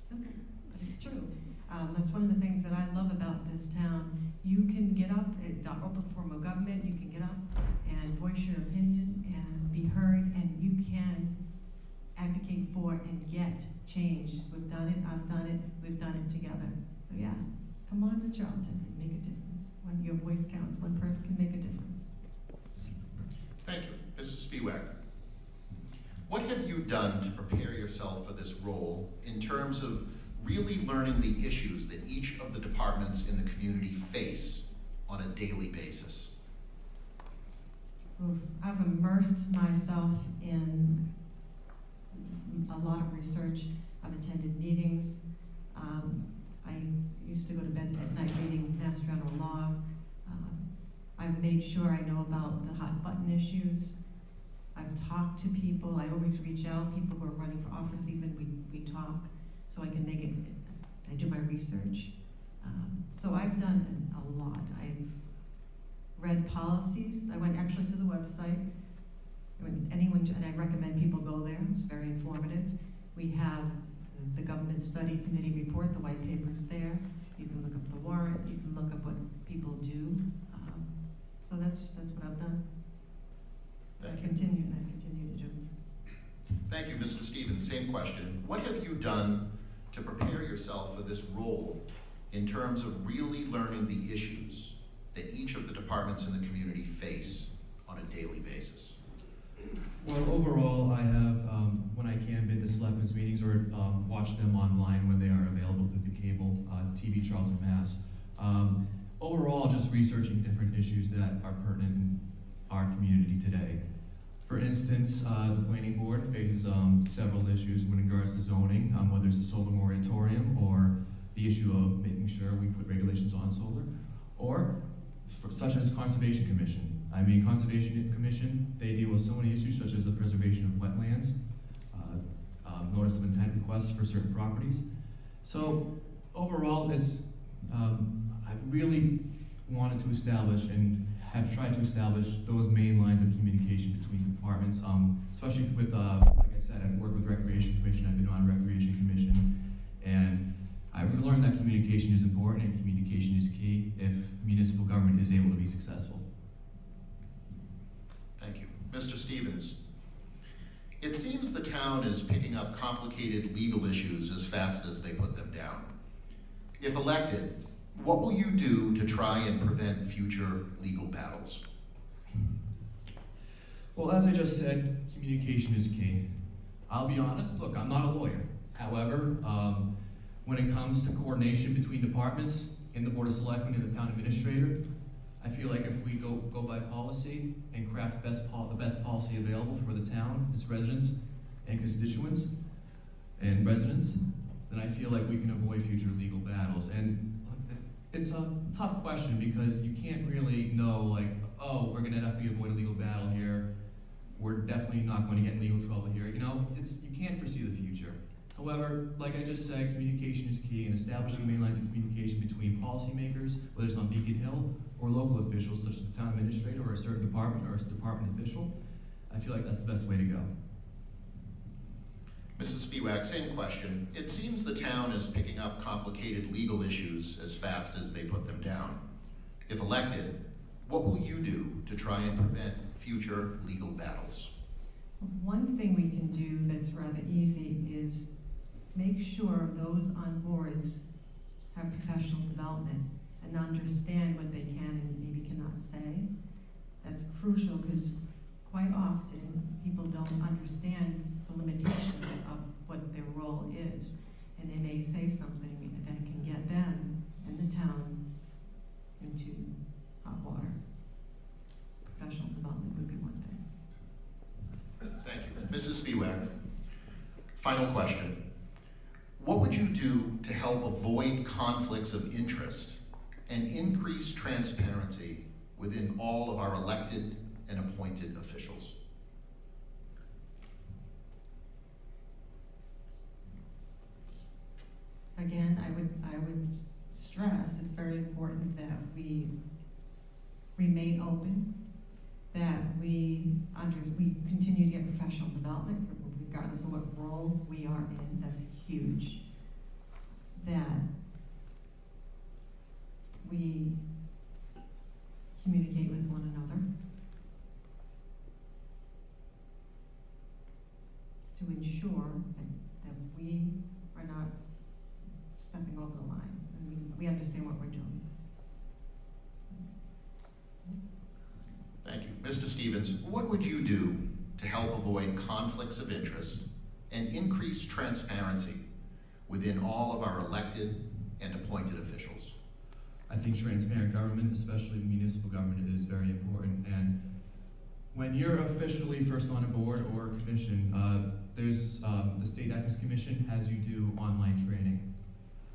Simple, but it's true. That's one of the things that I love about this town. You can get up at the open form of government, you can get up and voice your opinion and be heard, and you can advocate for and get change. We've done it, I've done it, we've done it together. So yeah, come on to Charlton and make a difference. When your voice counts, one person can make a difference. Thank you. Mrs. Spiewak, what have you done to prepare yourself for this role in terms of really learning the issues that each of the departments in the community face on a daily basis? I've immersed myself in a lot of research. I've attended meetings. I used to go to bed at night reading Mass General Law. I've made sure I know about the hot button issues. I've talked to people. I always reach out. People who are running for office, even we talk, so I can make it. I do my research. So I've done a lot. I've read policies. I went actually to the website. And I recommend people go there. It's very informative. We have the Government Study Committee report, the white paper's there. You can look up the warrant. You can look up what people do. So that's what I've done. I continue to do. Thank you, Mr. Stevens. Same question. What have you done to prepare yourself for this role in terms of really learning the issues that each of the departments in the community face on a daily basis? Well, overall, I have, when I can, been to selectmen's meetings or watch them online when they are available through the cable TV, Charlton, Mass. Overall, just researching different issues that are pertinent in our community today. For instance, the planning board faces several issues with regards to zoning, whether it's a solar moratorium or the issue of making sure we put regulations on solar, or such as Conservation Commission. Conservation Commission, they deal with so many issues such as the preservation of wetlands, notice of intent requests for certain properties. So overall, I've really wanted to establish and have tried to establish those main lines of communication between departments, especially with, like I said, I've worked with Recreation Commission, I've been on Recreation Commission, and I've learned that communication is important and communication is key if municipal government is able to be successful. Thank you. Mr. Stevens, it seems the town is picking up complicated legal issues as fast as they put them down. If elected, what will you do to try and prevent future legal battles? Well, as I just said, communication is key. I'll be honest, look, I'm not a lawyer. However, when it comes to coordination between departments in the Board of Selectmen and the town administrator, I feel like if we go by policy and craft the best policy available for the town, its residents and constituents and residents, then I feel like we can avoid future legal battles. And it's a tough question because you can't really know, like, oh, we're gonna definitely avoid a legal battle here. We're definitely not going to get in legal trouble here. You know, you can't foresee the future. However, like I just said, communication is key, and establishing main lines of communication between policymakers, whether it's on Beacon Hill, or local officials such as the town administrator or a certain department or a department official, I feel like that's the best way to go. Mrs. Spiewak, same question. It seems the town is picking up complicated legal issues as fast as they put them down. If elected, what will you do to try and prevent future legal battles? One thing we can do that's rather easy is make sure those on boards have professional development and understand what they can and maybe cannot say. That's crucial because quite often people don't understand the limitations of what their role is, and they may say something that can get them and the town into hot water. Professional development would be one thing. Thank you. Mrs. Spiewak, final question. What would you do to help avoid conflicts of interest and increase transparency within all of our elected and appointed officials? Again, I would stress it's very important that we remain open, that we continue to get professional development regardless of what role we are in. That's huge. That we communicate with one another to ensure that we are not stepping over the line and we understand what we're doing. Thank you. Mr. Stevens, what would you do to help avoid conflicts of interest and increase transparency within all of our elected and appointed officials? I think transparent government, especially municipal government, is very important. And when you're officially first on a board or a commission, there's the State Ethics Commission has you do online training.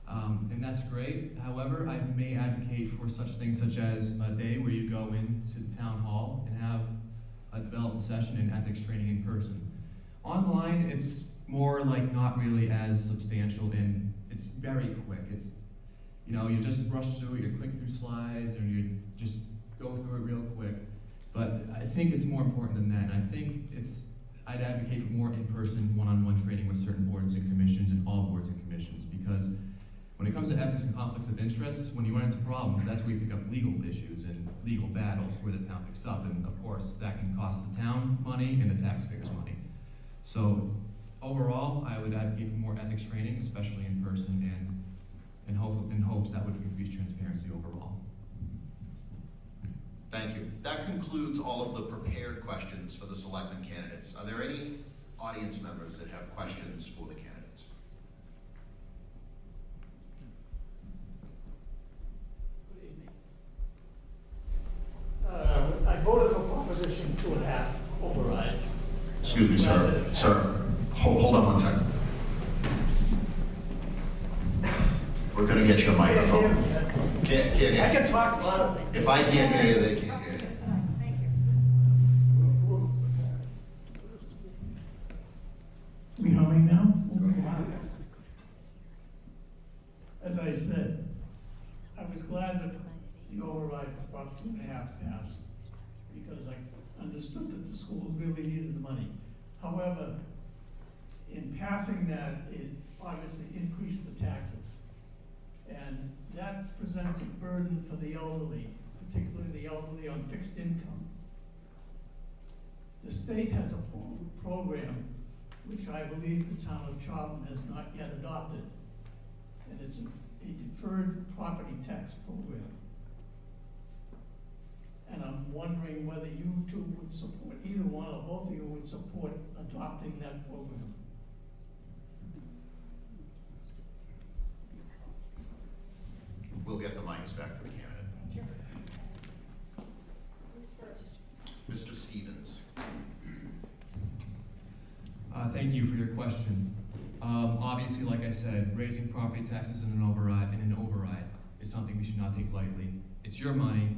And that's great. However, I may advocate for such things such as a day where you go into the town hall and have a development session and ethics training in person. Online, it's more like not really as substantial and it's very quick. You know, you just rush through it, you click through slides, or you just go through it real quick. But I think it's more important than that. And I think I'd advocate for more in-person, one-on-one training with certain boards and commissions and all boards and commissions, because when it comes to ethics and conflicts of interest, when you run into problems, that's where you pick up legal issues and legal battles where the town picks up. And of course, that can cost the town money and the taxpayers money. So overall, I would advocate for more ethics training, especially in person, and in hopes that would increase transparency overall. Thank you. That concludes all of the prepared questions for the selectmen candidates. Are there any audience members that have questions for the candidates? Good evening. I voted for Proposition 2.5 override. Excuse me, sir. Sir, hold on one second. We're going to get you a microphone. Can't hear. I can talk louder. If I can't hear you, they can't hear you. We humming now? As I said, I was glad that the override for Prop 2.5 passed, because I understood that the schools really needed the money. However, in passing that, it obviously increased the taxes. And that presents a burden for the elderly, particularly the elderly on fixed income. The state has a program which I believe the town of Charlton has not yet adopted. And it's a deferred property tax program. And I'm wondering whether you two would support, either one or both of you would support adopting that program. We'll get the mics back to the candidate. Who's first? Mr. Stevens. Thank you for your question. Obviously, like I said, raising property taxes in an override is something we should not take lightly. It's your money,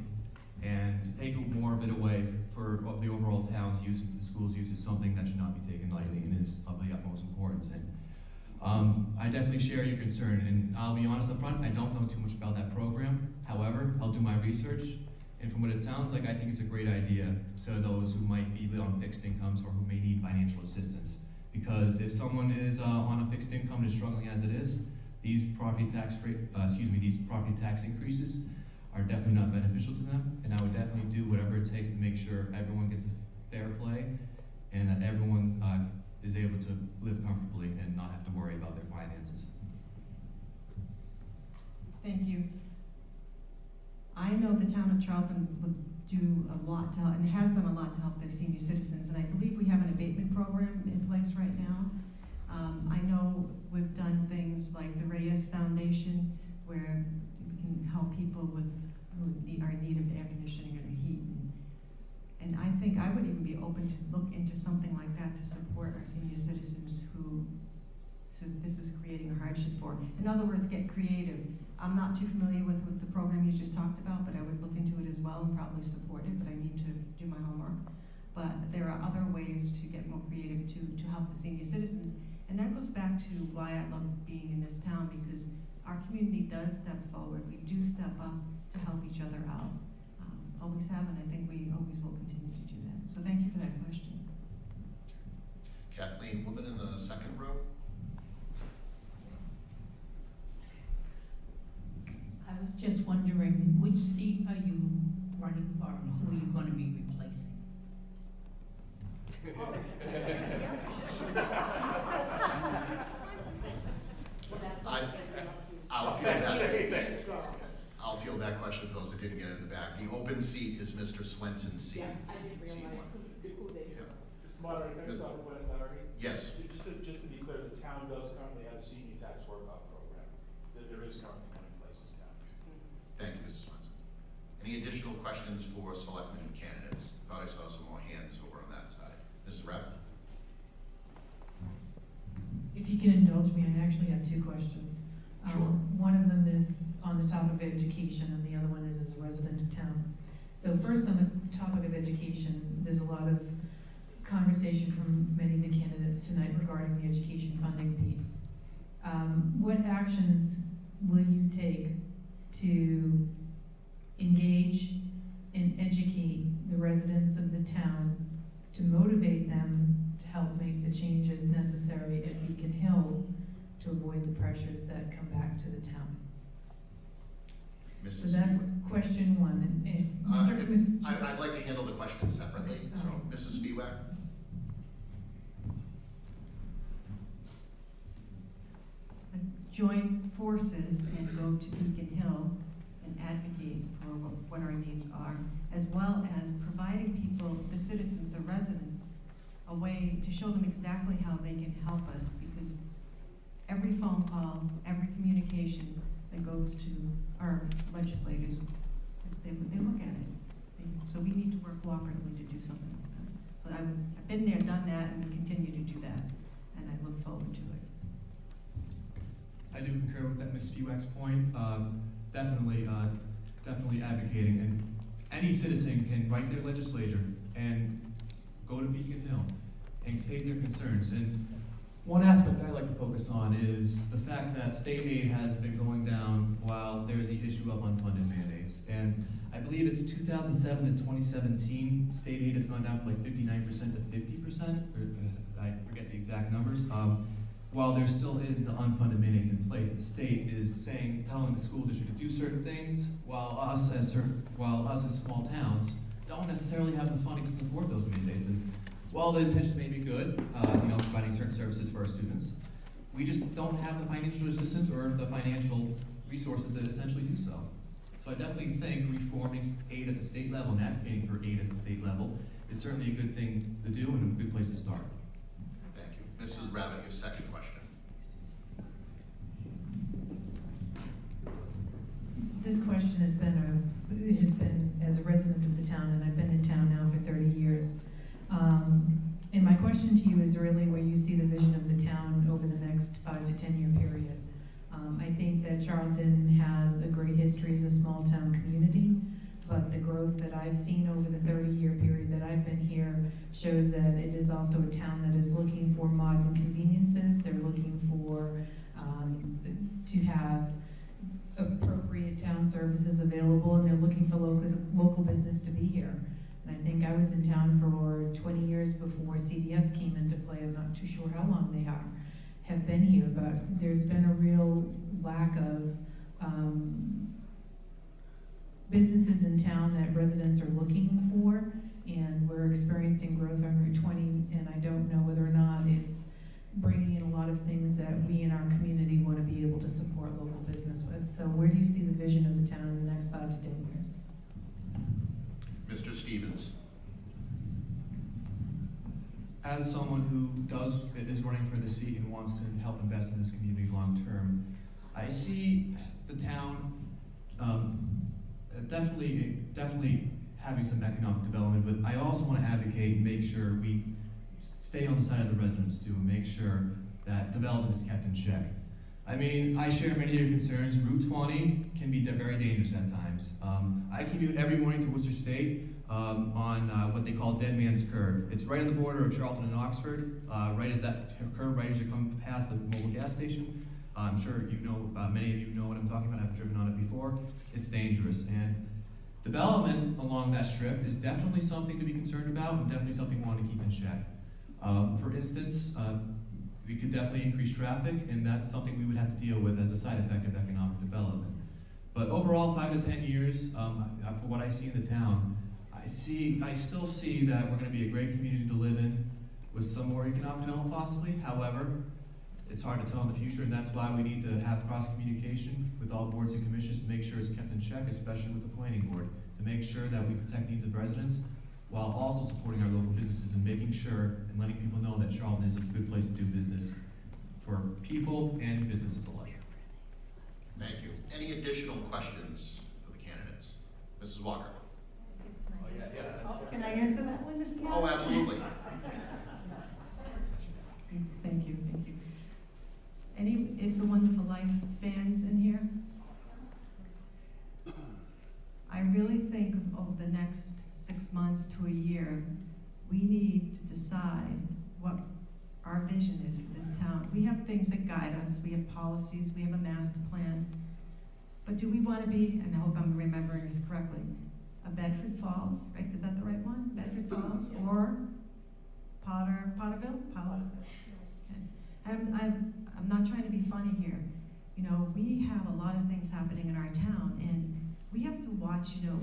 and to take more of it away for the overall town's use, the school's use, is something that should not be taken lightly and is of the utmost importance. And I definitely share your concern, and I'll be honest up front, I don't know too much about that program. However, I'll do my research, and from what it sounds like, I think it's a great idea to those who might be on fixed incomes or who may need financial assistance. Because if someone is on a fixed income and is struggling as it is, these property tax increases are definitely not beneficial to them, and I would definitely do whatever it takes to make sure everyone gets a fair play and that everyone is able to live comfortably and not have to worry about their finances. Thank you. I know the town of Charlton would do a lot to help, and has done a lot to help their senior citizens, and I believe we have an abatement program in place right now. I know we've done things like the Reyes Foundation, where we can help people who are in need of air conditioning and heat. And I think I would even be open to look into something like that to support our senior citizens who this is creating a hardship for. In other words, get creative. I'm not too familiar with the program you just talked about, but I would look into it as well and probably support it, but I need to do my homework. But there are other ways to get more creative to help the senior citizens. And that goes back to why I love being in this town, because our community does step forward. We do step up to help each other out. Always have, and I think we always will continue to do that. So thank you for that question. Kathleen, woman in the second row. I was just wondering, which seat are you running for and who are you going to be replacing? I'll field that question for those that didn't get it in the back. The open seat is Mr. Swenson's seat. Yeah, I didn't realize who they were. Mr. Moderator, can I start with point of clarity? Yes. Just to be clear, the town does currently have a senior tax workout program. There is currently one in place in town. Thank you, Mrs. Swenson. Any additional questions for selectmen candidates? Thought I saw some more hands over on that side. Mrs. Rapp? If you can indulge me, I actually have two questions. Sure. One of them is on the topic of education, and the other one is as a resident of town. So first, on the topic of education, there's a lot of conversation from many of the candidates tonight regarding the education funding piece. What actions will you take to engage and educate the residents of the town, to motivate them to help make the changes necessary at Beacon Hill to avoid the pressures that come back to the town. So Mrs. that's Spiewak. question one. And I'd like to handle the question separately. So, Mrs. Spiewak? Join forces and go to Beacon Hill and advocate for what our needs are, as well as providing people, the citizens, the residents, a way to show them exactly how they can help us, because every phone call, every communication that goes to our legislators, they look at it. So we need to work cooperatively to do something like that. So I've been there, done that, and continue to do that, and I look forward to it. I do concur with that Ms. Spiewak's point. Definitely advocating, and any citizen can write their legislator and go to Beacon Hill and state their concerns. And one aspect I like to focus on is the fact that state aid has been going down while there's the issue of unfunded mandates. And I believe it's 2007 to 2017, state aid has gone down from like 59% to 50%, or I forget the exact numbers. While there still is the unfunded mandates in place, the state is telling the school district to do certain things, while us as small towns don't necessarily have the funding to support those mandates. And while the intentions may be good, providing certain services for our students, we just don't have the financial assistance or the financial resources to essentially do so. So I definitely think reforming aid at the state level and advocating for aid at the state level is certainly a good thing to do and a good place to start. Thank you. Mrs. Rabbit, your second question. This question has been as a resident of the town, and I've been in town now for 30 years. And my question to you is really where you see the vision of the town over the next 5 to 10 year period. I think that Charlton has a great history as a small town community, but the growth that I've seen over the 30-year period that I've been here shows that it is also a town that is looking for modern conveniences. They're looking for to have appropriate town services available, and they're looking for local business to be here. And I think I was in town for 20 years before CVS came into play. I'm not too sure how long they have been here, but there's been a real lack of businesses in town that residents are looking for, and we're experiencing growth on Route 20, and I don't know whether or not it's bringing in a lot of things that we in our community want to be able to support local business with. So where do you see the vision of the town in the next 5 to 10 years? Mr. Stevens. As someone who is running for the seat and wants to help invest in this community long term, I see the town definitely having some economic development, but I also want to advocate and make sure we stay on the side of the residents too, and make sure that development is kept in check. I mean, I share many of your concerns. Route 20 can be very dangerous at times. I commute every morning to Worcester State on what they call Dead Man's Curve. It's right on the border of Charlton and Oxford, right as that curve, right as you come past the mobile gas station. I'm sure you know, many of you know what I'm talking about. I've driven on it before. It's dangerous. And development along that strip is definitely something to be concerned about, and definitely something we want to keep in check. For instance, we could definitely increase traffic, and that's something we would have to deal with as a side effect of economic development. But overall, 5 to 10 years, for what I see in the town, I still see that we're going to be a great community to live in with some more economic development possibly. However, it's hard to tell in the future, and that's why we need to have cross-communication with all boards and commissions to make sure it's kept in check, especially with the planning board, to make sure that we protect needs of residents while also supporting our local businesses and making sure and letting people know that Charlton is a good place to do business for people and businesses alike. Thank you. Any additional questions for the candidates? Mrs. Walker. Can I answer that one, Mr. Oh, absolutely. Thank you, thank you. Any It's a Wonderful Life fans in here? I really think over the next 6 months to a year, we need to decide what our vision is for this town. We have things that guide us, we have policies, we have a master plan, But do we want to be, and I hope I'm remembering this correctly, a Bedford Falls, right? Is that the right one? Bedford Falls or Potterville? Okay. I'm not trying to be funny here. You know, we have a lot of things happening in our town, and we have to watch, you know,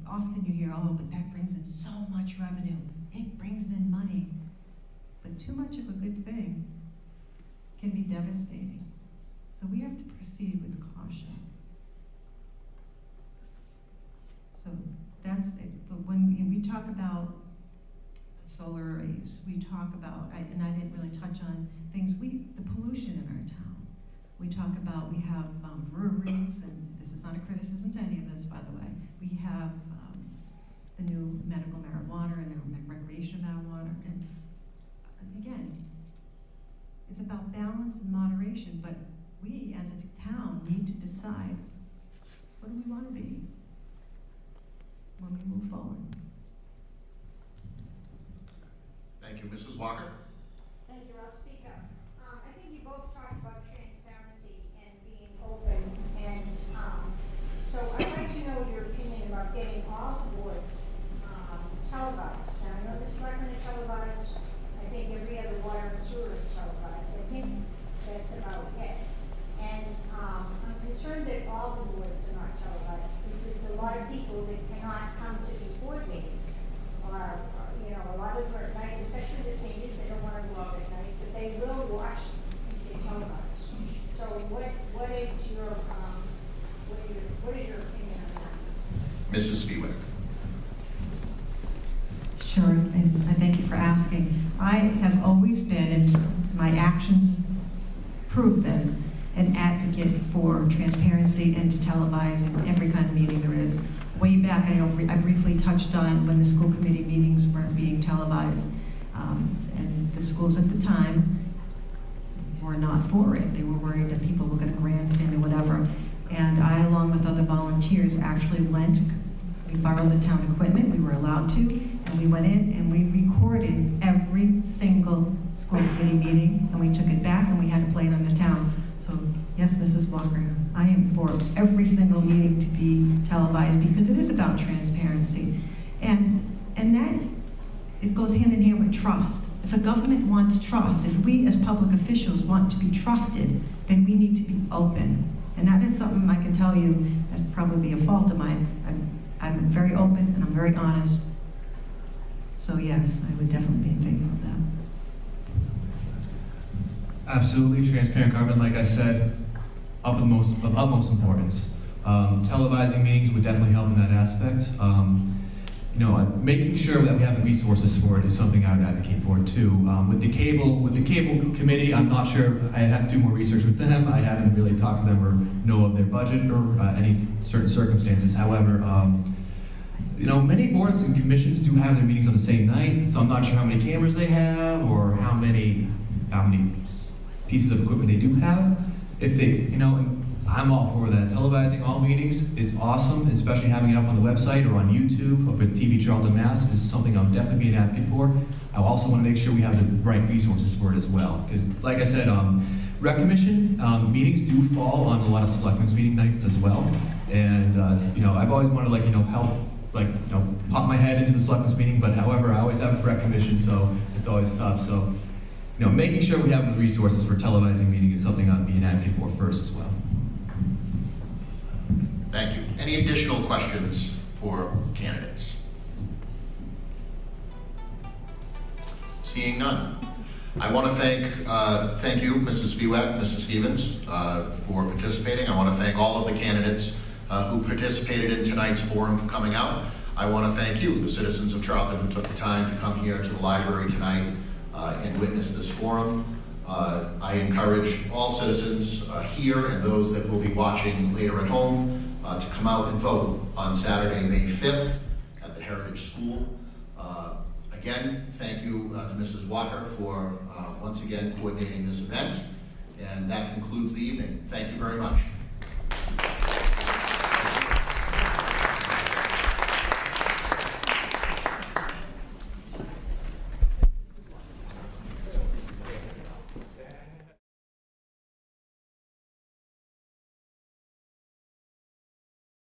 often you hear, oh, but that brings in so much revenue. It brings in money. But too much of a good thing can be devastating. So we have to proceed with caution. So that's it. But when we talk about the solar arrays, we talk about, and I didn't really touch on things, the pollution in our town. We talk about, we have breweries, and this is not a criticism to any of this, by the way. We have the new medical marijuana and recreational marijuana. And again, it's about balance and moderation, but we as a town need to decide, what do we want to be when we move forward? Thank you. Mrs. Walker? Thank you, I'll speak up. I think you both talked about transparency and being open, and so I'd like to know your opinion about getting all the boards televised. Now, I know the selectmen are televised. I think every other water and sewer is televised. I think that's about it. And I'm concerned that all the boards are not televised, because there's a lot of people that cannot come to these board meetings. Or you know, a lot of them are at night, especially the seniors, they don't want to go out at night, but they will watch the televised. So what is your opinion on that? Mrs. Spiewak. Sure, and I thank you for asking. I have always been, and my actions prove this, an advocate for transparency and to televising every kind of meeting there is. Way back, I know I briefly touched on when the school committee meetings weren't being televised, and the schools at the time were not for it. They were worried that people were going to grandstand or whatever. And I, along with other volunteers, actually went. We borrowed the town equipment, we were allowed to, and we went in and we recorded every single school committee meeting, and we took it back and we had to play it on the town. So yes, Mrs. Walker, I am for every single meeting to be televised, because it is about transparency. And that, it goes hand in hand with trust. If a government wants trust, if we as public officials want to be trusted, then we need to be open. And that is something I can tell you, that'd probably be a fault of mine. I'm very open and I'm very honest. So yes, I would definitely be in favor of that. Absolutely, transparent government, like I said, of utmost importance. Televising meetings would definitely help in that aspect. You know, making sure that we have the resources for it is something I would advocate for too. With the cable committee, I'm not sure. I have to do more research with them. I haven't really talked to them or know of their budget or any certain circumstances. However, you know, many boards and commissions do have their meetings on the same night, so I'm not sure how many cameras they have or how many pieces of equipment they do have. If they, you know, I'm all for that. Televising all meetings is awesome, especially having it up on the website or on YouTube or with TV Charlton Mass is something I'm definitely being an advocate for. I also want to make sure we have the right resources for it as well. Because, like I said, Rec Commission meetings do fall on a lot of selectmen's meeting nights as well. And you know, I've always wanted to help pop my head into the selectmen's meeting. But however, I always have a Rec Commission, so it's always tough. So, you know, making sure we have the resources for televising meeting is something I'd be an advocate for first as well. Thank you. Any additional questions for candidates? Seeing none. I want to thank you, Mrs. Spiewak, Mr. Stevens, for participating. I want to thank all of the candidates who participated in tonight's forum for coming out. I want to thank you, the citizens of Charlton, who took the time to come here to the library tonight and witness this forum. I encourage all citizens here and those that will be watching later at home to come out and vote on Saturday, May 5th at the Heritage School. Again, thank you to Mrs. Walker for once again coordinating this event. And that concludes the evening. Thank you very much.